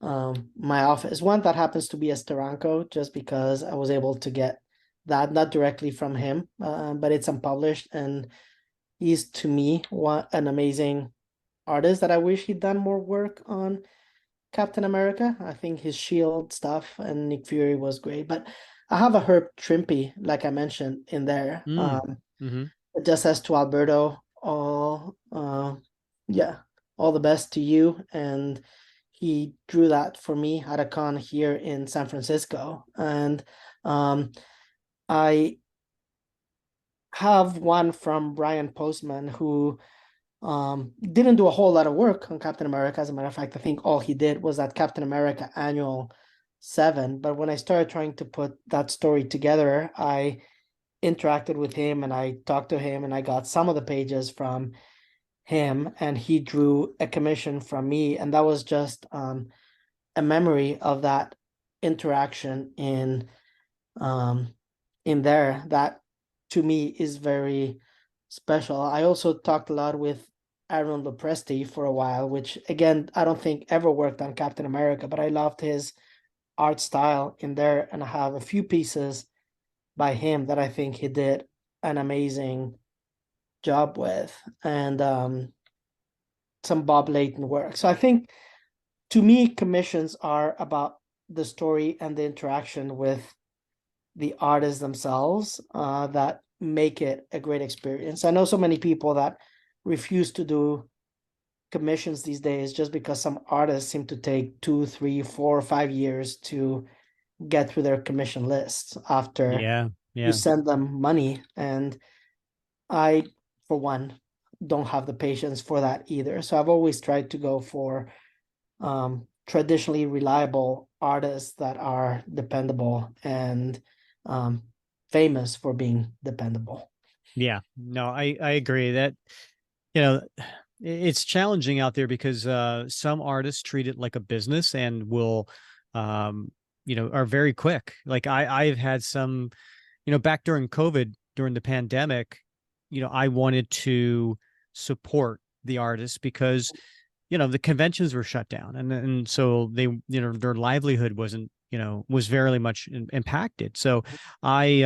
my office. One that happens to be a Steranko, just because I was able to get that not directly from him, but it's unpublished, and he's, to me, an amazing artist that I wish he'd done more work on Captain America. I think his Shield stuff and Nick Fury was great, but I have a Herb Trimpe, like I mentioned, in there. Mm-hmm. It just says, to Alberto, yeah, all the best to you. And he drew that for me at a con here in San Francisco. And I have one from Brian Postman, who didn't do a whole lot of work on Captain America. As a matter of fact, I think all he did was that Captain America Annual 7. But when I started trying to put that story together, I interacted with him and I talked to him, and I got some of the pages from him, and he drew a commission from me, and that was just a memory of that interaction in there that, to me, is very special. I also talked a lot with Aaron Lopresti for a while, which, again, I don't think ever worked on Captain America, but I loved his art style in there, and I have a few pieces by him that I think he did an amazing job with, and some Bob Layton work. So I think, to me, commissions are about the story and the interaction with the artists themselves, that make it a great experience. I know so many people that refuse to do commissions these days just because some artists seem to take 2, 3, 4, 5 years to get through their commission lists after you send them money. And I, for one, don't have the patience for that either. So I've always tried to go for traditionally reliable artists that are dependable and famous for being dependable. Yeah, no, I agree that, it's challenging out there because some artists treat it like a business and will, are very quick. Like I've had some, back during COVID, during the pandemic, I wanted to support the artists because, the conventions were shut down, and so they, their livelihood wasn't, was very much impacted. So I,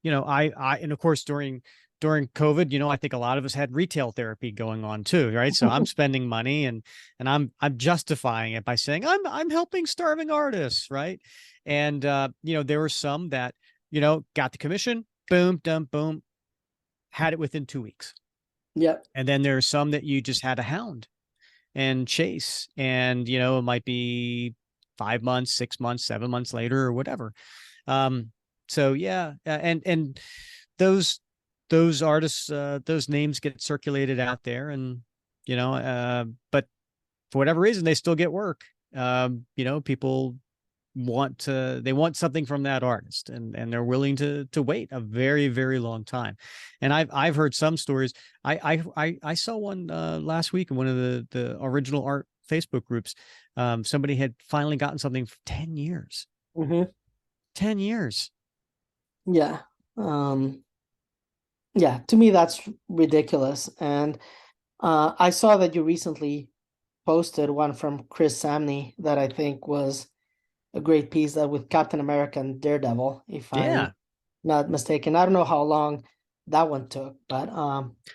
and of course during COVID, I think a lot of us had retail therapy going on too, right? So I'm spending money and I'm justifying it by saying I'm helping starving artists, right? And there were some that, got the commission, boom, done, boom, had it within 2 weeks. Yeah. And then there's some that you just had to hound and chase, and it might be 5 months, 6 months, 7 months later or whatever. So yeah, and those artists, those names get circulated out there, and but for whatever reason they still get work. People they want something from that artist, and they're willing to wait a very, very long time. And I've heard some stories. I saw one last week in one of the original art Facebook groups. Somebody had finally gotten something for 10 years. 10 years. Yeah. Yeah, to me that's ridiculous. And I saw that you recently posted one from Chris Samney that I think was a great piece, that with Captain America and Daredevil, if I'm not mistaken. I don't know how long that one took, but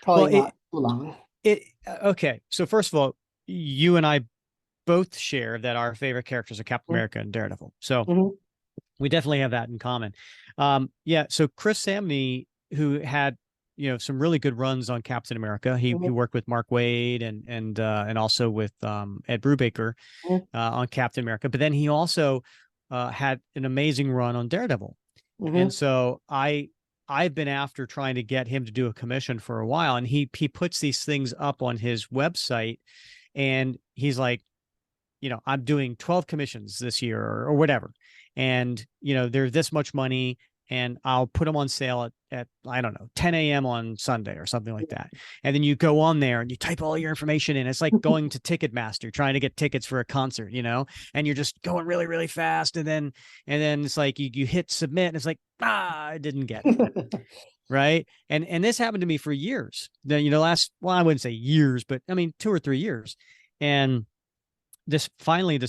probably not too long. Okay, so first of all, you and I both share that our favorite characters are Captain America and Daredevil. So we definitely have that in common. So Chris Samney, who had some really good runs on Captain America, he worked with Mark Waid and also with Ed Brubaker on Captain America, but then he also had an amazing run on Daredevil. And so I've been after trying to get him to do a commission for a while, and he puts these things up on his website, and he's like, I'm doing 12 commissions this year or whatever. And, there's this much money. and I'll put them on sale at I don't know, 10 a.m. on Sunday or something like that. And then you go on there and you type all your information in. It's like going to Ticketmaster, trying to get tickets for a concert, and you're just going really, really fast. And then it's like you hit submit and it's like, I didn't get it. Right. And this happened to me for years. Then, I wouldn't say years, but I mean, 2 or 3 years. And this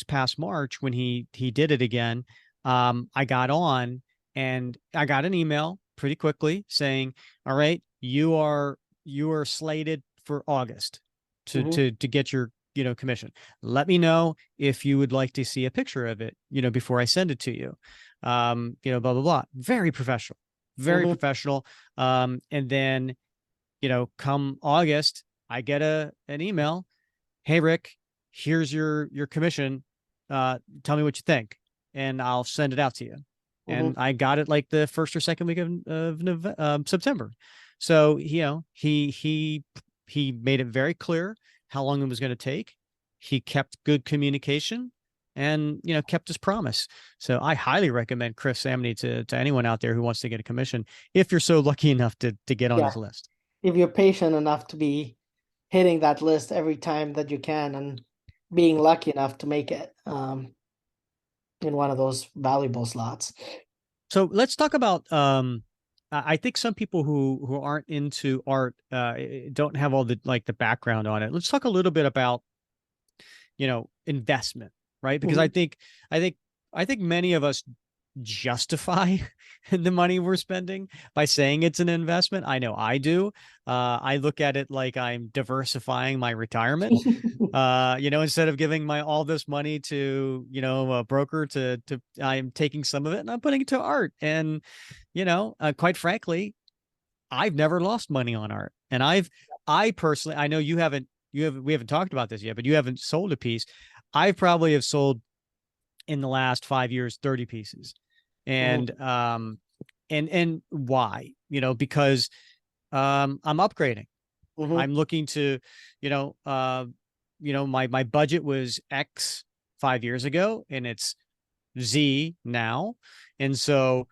past March, when he did it again, I got on and I got an email pretty quickly saying, all right, you are slated for August to get your, commission. Let me know if you would like to see a picture of it, before I send it to you. Blah, blah, blah. Very professional, very professional. And then, come August, I get an email. Hey, Rick, here's your commission. Tell me what you think, and I'll send it out to you. And I got it like the first or second week of September. So, he made it very clear how long it was going to take. He kept good communication and, kept his promise. So I highly recommend Chris Samney to anyone out there who wants to get a commission, if you're so lucky enough to get on his list. If you're patient enough to be hitting that list every time that you can and being lucky enough to make it in one of those valuable slots. So let's talk about I think some people who aren't into art don't have all the background on it. Let's talk a little bit about investment, right? Because I think many of us justify the money we're spending by saying it's an investment. I know I do. I look at it like I'm diversifying my retirement. Instead of giving all this money to, a broker I'm taking some of it and I'm putting it to art. And, quite frankly, I've never lost money on art. And I personally, I know we haven't talked about this yet, but you haven't sold a piece. I probably have sold in the last 5 years, 30 pieces. And, and why, because, I'm upgrading. I'm looking to, my budget was X 5 years ago and it's Z now. And so,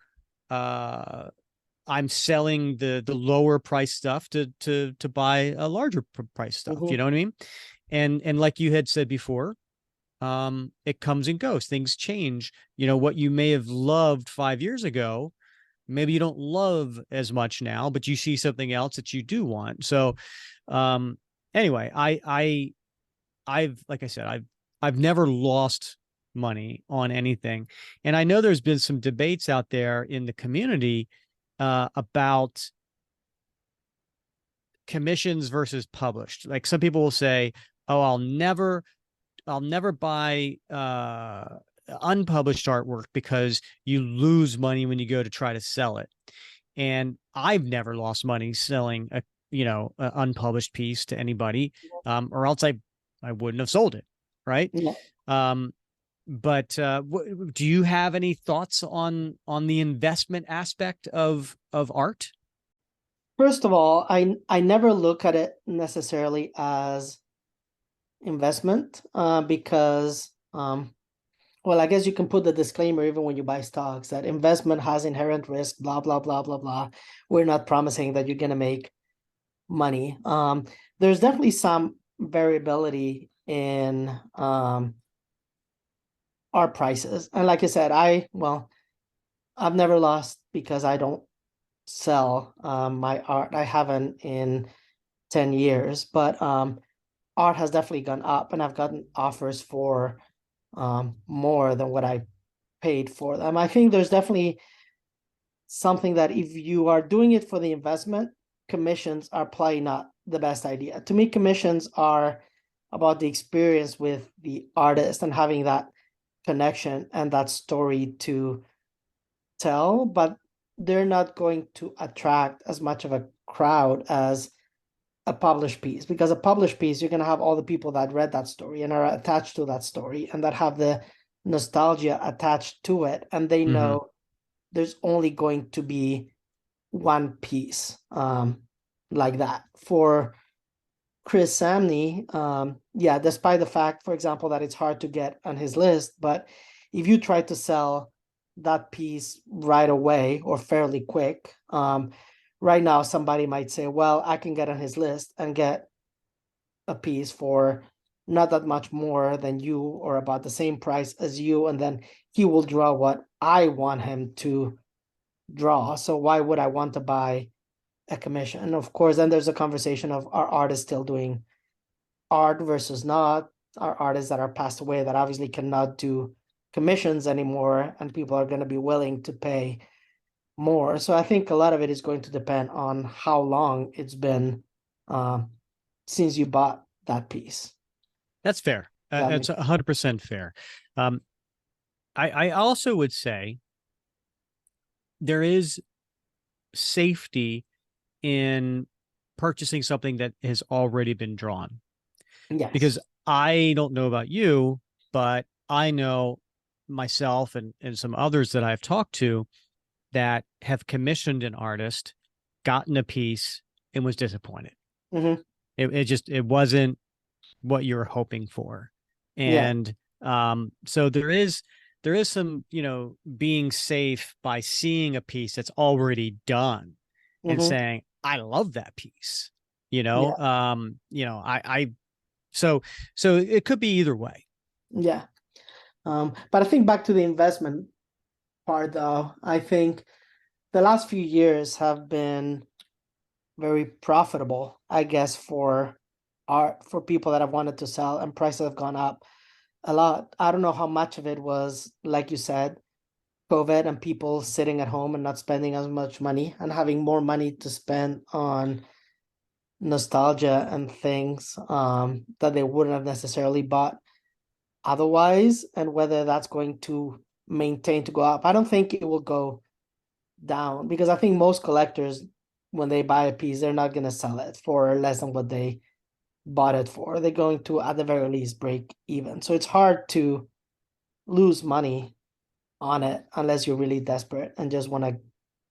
I'm selling the lower price stuff to buy a larger price stuff. You know what I mean? And like you had said before, it comes and goes. Things change. What you may have loved 5 years ago, maybe you don't love as much now, but you see something else that you do want. So, anyway, I've like I said, I've never lost money on anything, and I know there's been some debates out there in the community about commissions versus published. Like some people will say, "Oh, I'll never buy unpublished artwork because you lose money when you go to try to sell it." And I've never lost money selling a unpublished piece to anybody, or else I wouldn't have sold it, right? Yeah. But do you have any thoughts on the investment aspect of art? First of all, I never look at it necessarily as investment because well, I guess you can put the disclaimer even when you buy stocks that investment has inherent risk, blah blah blah blah blah. We're not promising that you're going to make money. There's definitely some variability in our prices, and like I said, I've never lost because I don't sell my art. I haven't in 10 years, but art has definitely gone up, and I've gotten offers for more than what I paid for them. I think there's definitely something that if you are doing it for the investment, commissions are probably not the best idea. To me, commissions are about the experience with the artist and having that connection and that story to tell, but they're not going to attract as much of a crowd as a published piece, because a published piece, you're going to have all the people that read that story and are attached to that story and that have the nostalgia attached to it, and they know there's only going to be one piece like that. For Chris Samney, yeah, despite the fact, for example, that it's hard to get on his list, but if you try to sell that piece right away or fairly quick. Right now, somebody might say, well, I can get on his list and get a piece for not that much more than you or about the same price as you, and then he will draw what I want him to draw. So why would I want to buy a commission? And of course, then there's a conversation of, are artists still doing art versus not? Are artists that are passed away that obviously cannot do commissions anymore, and people are going to be willing to pay more. So I think a lot of it is going to depend on how long it's been since you bought that piece. That's fair. That's 100% fair. I also would say there is safety in purchasing something that has already been drawn. Yes. Because I don't know about you, but I know myself and some others that I've talked to that have commissioned an artist, gotten a piece, and was disappointed. Mm-hmm. It wasn't what you were hoping for. And so there is some, being safe by seeing a piece that's already done and saying, I love that piece, so it could be either way. Yeah. But I think back to the investment part, though, I think the last few years have been very profitable, I guess, for art, for people that have wanted to sell, and prices have gone up a lot. I don't know how much of it was, like you said, COVID and people sitting at home and not spending as much money and having more money to spend on nostalgia and things that they wouldn't have necessarily bought otherwise, and whether that's going to maintain to go up. I don't think it will go down, because I think most collectors, when they buy a piece, they're not going to sell it for less than what they bought it for. They're going to, at the very least, break even. So it's hard to lose money on it unless you're really desperate and just want to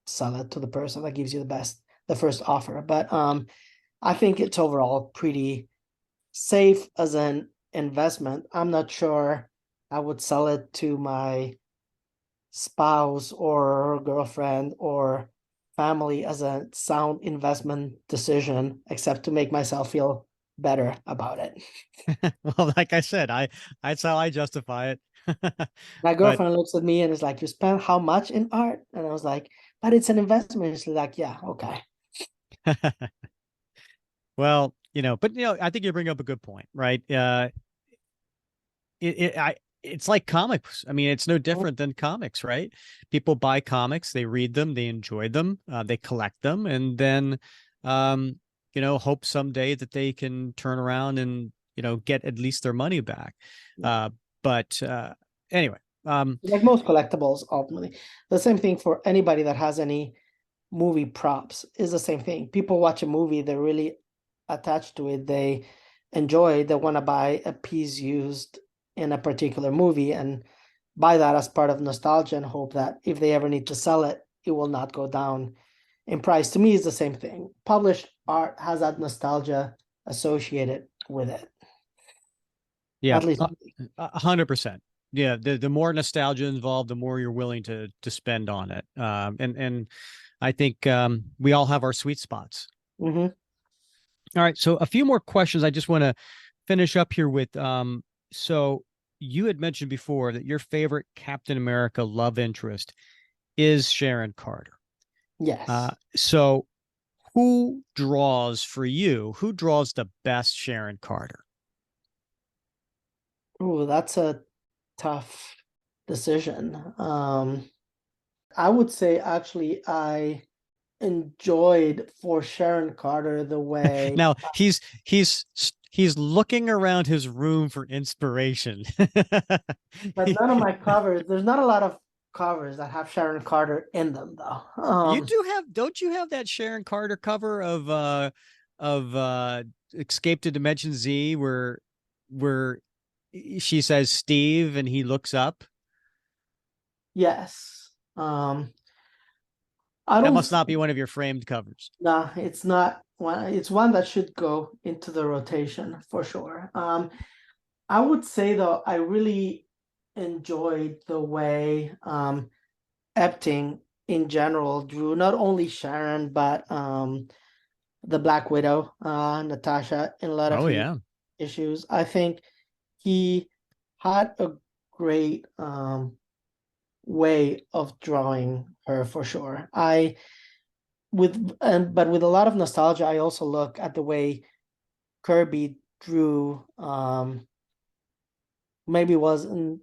sell it to the person that gives you the first offer. But I think it's overall pretty safe as an investment. I'm not sure I would sell it to my spouse or girlfriend or family as a sound investment decision, except to make myself feel better about it. Well, like I said, that's how I justify it. My girlfriend looks at me and is like, you spent how much in art? And I was like, but it's an investment. She's like, yeah, okay. Well, but I think you bring up a good point, right? It's like comics. I mean, it's no different than comics, right? People buy comics, they read them, they enjoy them, they collect them, and then hope someday that they can turn around and get at least their money back. But anyway, like most collectibles, ultimately, the same thing for anybody that has any movie props is the same thing. People watch a movie, they're really attached to it, they enjoy it, they want to buy a piece used in a particular movie and buy that as part of nostalgia and hope that if they ever need to sell it, it will not go down in price. To me, it's the same thing. Published art has that nostalgia associated with it. Yeah, at least 100%. Yeah, the more nostalgia involved, the more you're willing to spend on it. And I think we all have our sweet spots. Mm-hmm. All right, so a few more questions I just want to finish up here with. So you had mentioned before that your favorite Captain America love interest is Sharon Carter. Yes. So who draws for you? Who draws the best Sharon Carter? Oh, that's a tough decision. I would say actually I enjoyed for Sharon Carter the way Now he's looking around his room for inspiration. but none of my covers, there's not a lot of covers that have Sharon Carter in them though. Don't you have that Sharon Carter cover of Escape to Dimension Z where she says Steve and he looks up? Yes. That must not be one of your framed covers. No, it's not one. It's one that should go into the rotation for sure. I would say though, I really enjoyed the way Epting in general drew not only Sharon, but the Black Widow, Natasha, in a lot of Oh his yeah. issues. I think he had a great way of drawing her for sure. But with a lot of nostalgia, I also look at the way Kirby drew maybe wasn't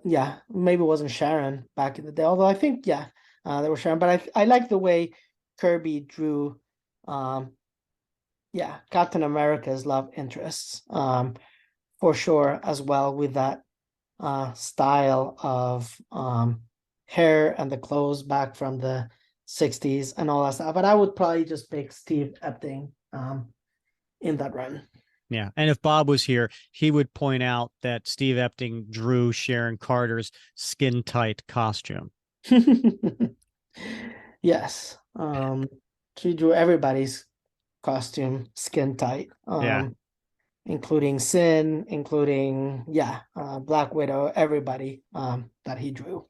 yeah, maybe it wasn't Sharon back in the day. Although I think there was Sharon, but I like the way Kirby drew Captain America's love interests for sure as well, with that style of hair and the clothes back from the 60s and all that stuff. But I would probably just pick Steve Epting in that run. Yeah. And if Bob was here, he would point out that Steve Epting drew Sharon Carter's skin tight costume. Yes. She drew everybody's costume skin tight. Yeah. Including Sin, including Black Widow, everybody that he drew.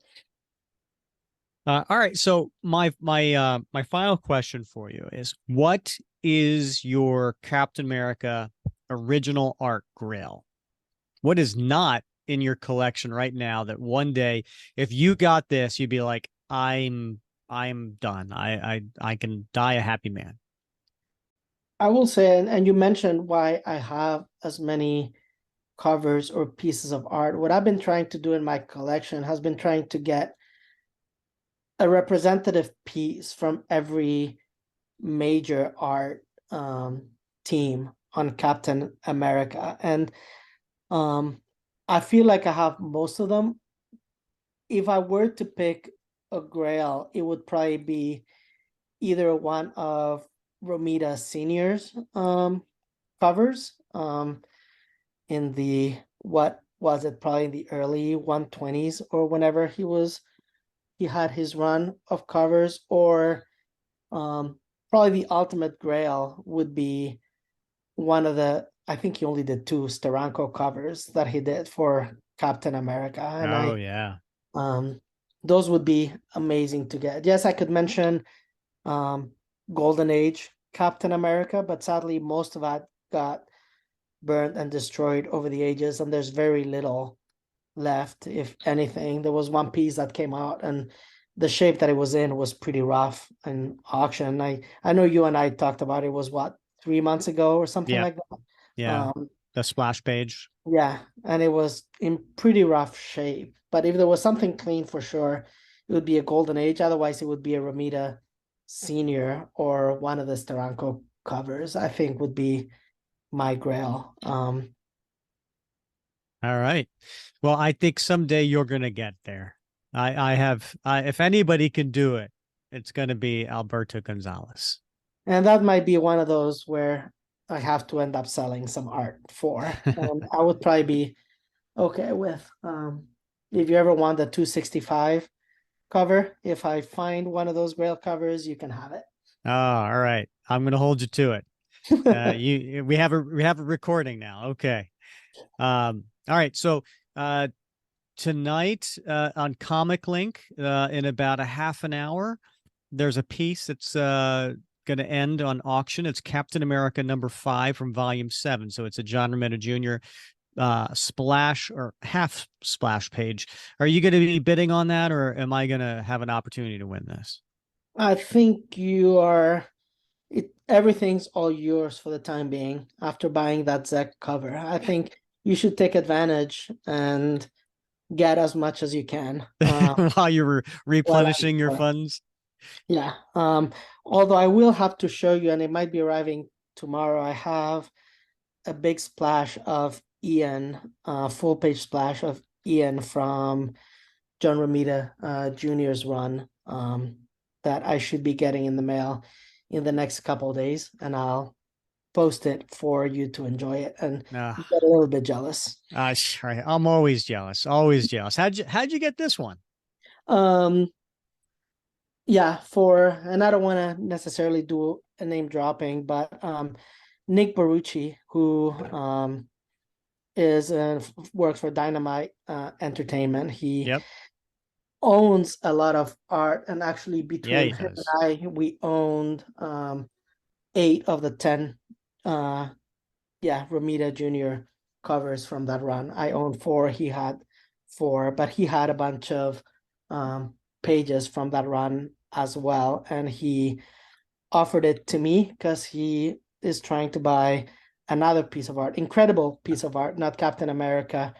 All right. So my final question for you is, what is your Captain America original art grail? What is not in your collection right now that one day, if you got this, you'd be like, I'm done. I can die a happy man. I will say, and you mentioned why I have as many covers or pieces of art. What I've been trying to do in my collection has been trying to get a representative piece from every major art team on Captain America. And I feel like I have most of them. If I were to pick a grail, it would probably be either one of Romita Senior's covers in the, what was it, probably in the early 120s or whenever he had his run of covers, or probably the ultimate grail would be one of the, I think he only did 2 Steranko covers that he did for Captain America. And yeah. those would be amazing to get. Yes, I could mention Golden Age Captain America, but sadly most of that got burned and destroyed over the ages, and there's very little left, if anything. There was one piece that came out, and the shape that it was in was pretty rough in auction. I know you and I talked about it, was what, 3 months ago or something like that. Yeah. The splash page. Yeah, and it was in pretty rough shape. But if there was something clean, for sure, it would be a Golden Age. Otherwise, it would be a Romita Senior or one of the Steranko covers, I think would be my grail. All right. Well, I think someday you're going to get there. If anybody can do it, it's going to be Alberto Gonzalez. And that might be one of those where I have to end up selling some art for. And I would probably be okay with, if you ever want the 265 cover, if I find one of those grail covers, you can have it. Oh, all right. I'm going to hold you to it. We have a recording now. Okay. All right. So, tonight, on Comic Link, in about a half an hour, there's a piece that's, going to end on auction. It's Captain America #5 from Volume 7. So it's a John Romita Jr. Splash or half splash page. Are you going to be bidding on that, or am I going to have an opportunity to win this? I think you are. Everything's all yours for the time being after buying that Zek cover. I think you should take advantage and get as much as you can while you're replenishing your funds. Yeah. Although I will have to show you, and it might be arriving tomorrow, I have a big splash of Ian, full page splash of Ian from John Romita Jr.'s run that I should be getting in the mail in the next couple of days, and I'll post it for you to enjoy it and get a little bit jealous. I'm always jealous. Always jealous. How'd you get this one? Yeah, and I don't want to necessarily do a name dropping, but Nick Barucci, who works for Dynamite Entertainment, he owns a lot of art, and actually Yeah, between he him does. and I, we owned 8 of the 10 Romita Jr. covers from that run. I owned 4, he had 4, but he had a bunch of pages from that run as well, and he offered it to me because he is trying to buy another piece of art, incredible piece of art, not Captain America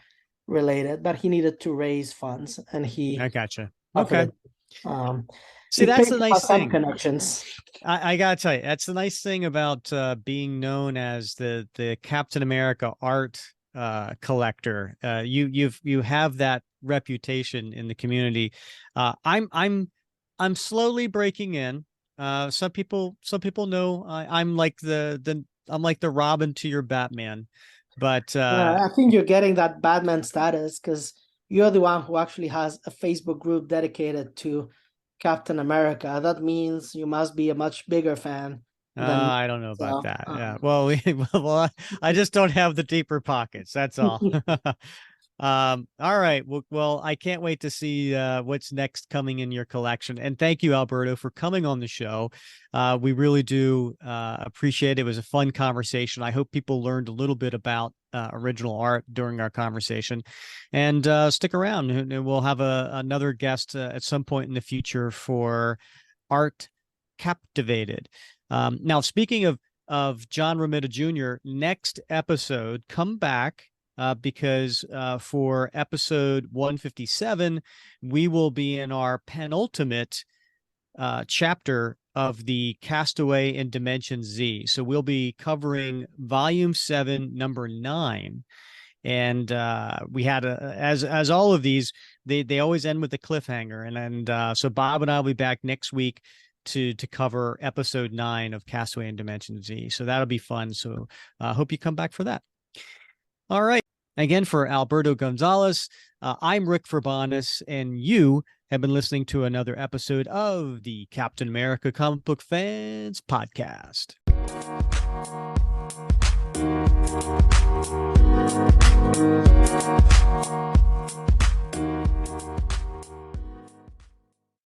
related, but he needed to raise funds, and he I gotcha. offered Okay. it. Um, See, he that's paid the for nice some thing. connections. I gotta tell you, that's the nice thing about being known as the Captain America art collector. You have that reputation in the community. I'm slowly breaking in. Some people know I'm like I'm like the Robin to your Batman, but I think you're getting that Batman status because you're the one who actually has a Facebook group dedicated to Captain America. That means you must be a much bigger fan than me. I don't know about So, that. Yeah. Well, I just don't have the deeper pockets. That's all. All right. Well, I can't wait to see what's next coming in your collection. And thank you, Alberto, for coming on the show. We really do appreciate it. It was a fun conversation. I hope people learned a little bit about original art during our conversation. And stick around, and we'll have another guest at some point in the future for Art Captivated. Now, speaking of John Romita Jr., next episode, come back because for episode 157, we will be in our penultimate chapter of the Castaway in Dimension Z. So we'll be covering volume 7, number 9. And we had as all of these, they always end with a cliffhanger. And so Bob and I will be back next week to cover episode 9 of Castaway in Dimension Z. So that'll be fun. So I hope you come back for that. All right. Again, for Alberto Gonzalez, I'm Rick Verbanis, and you have been listening to another episode of the Captain America Comic Book Fans Podcast.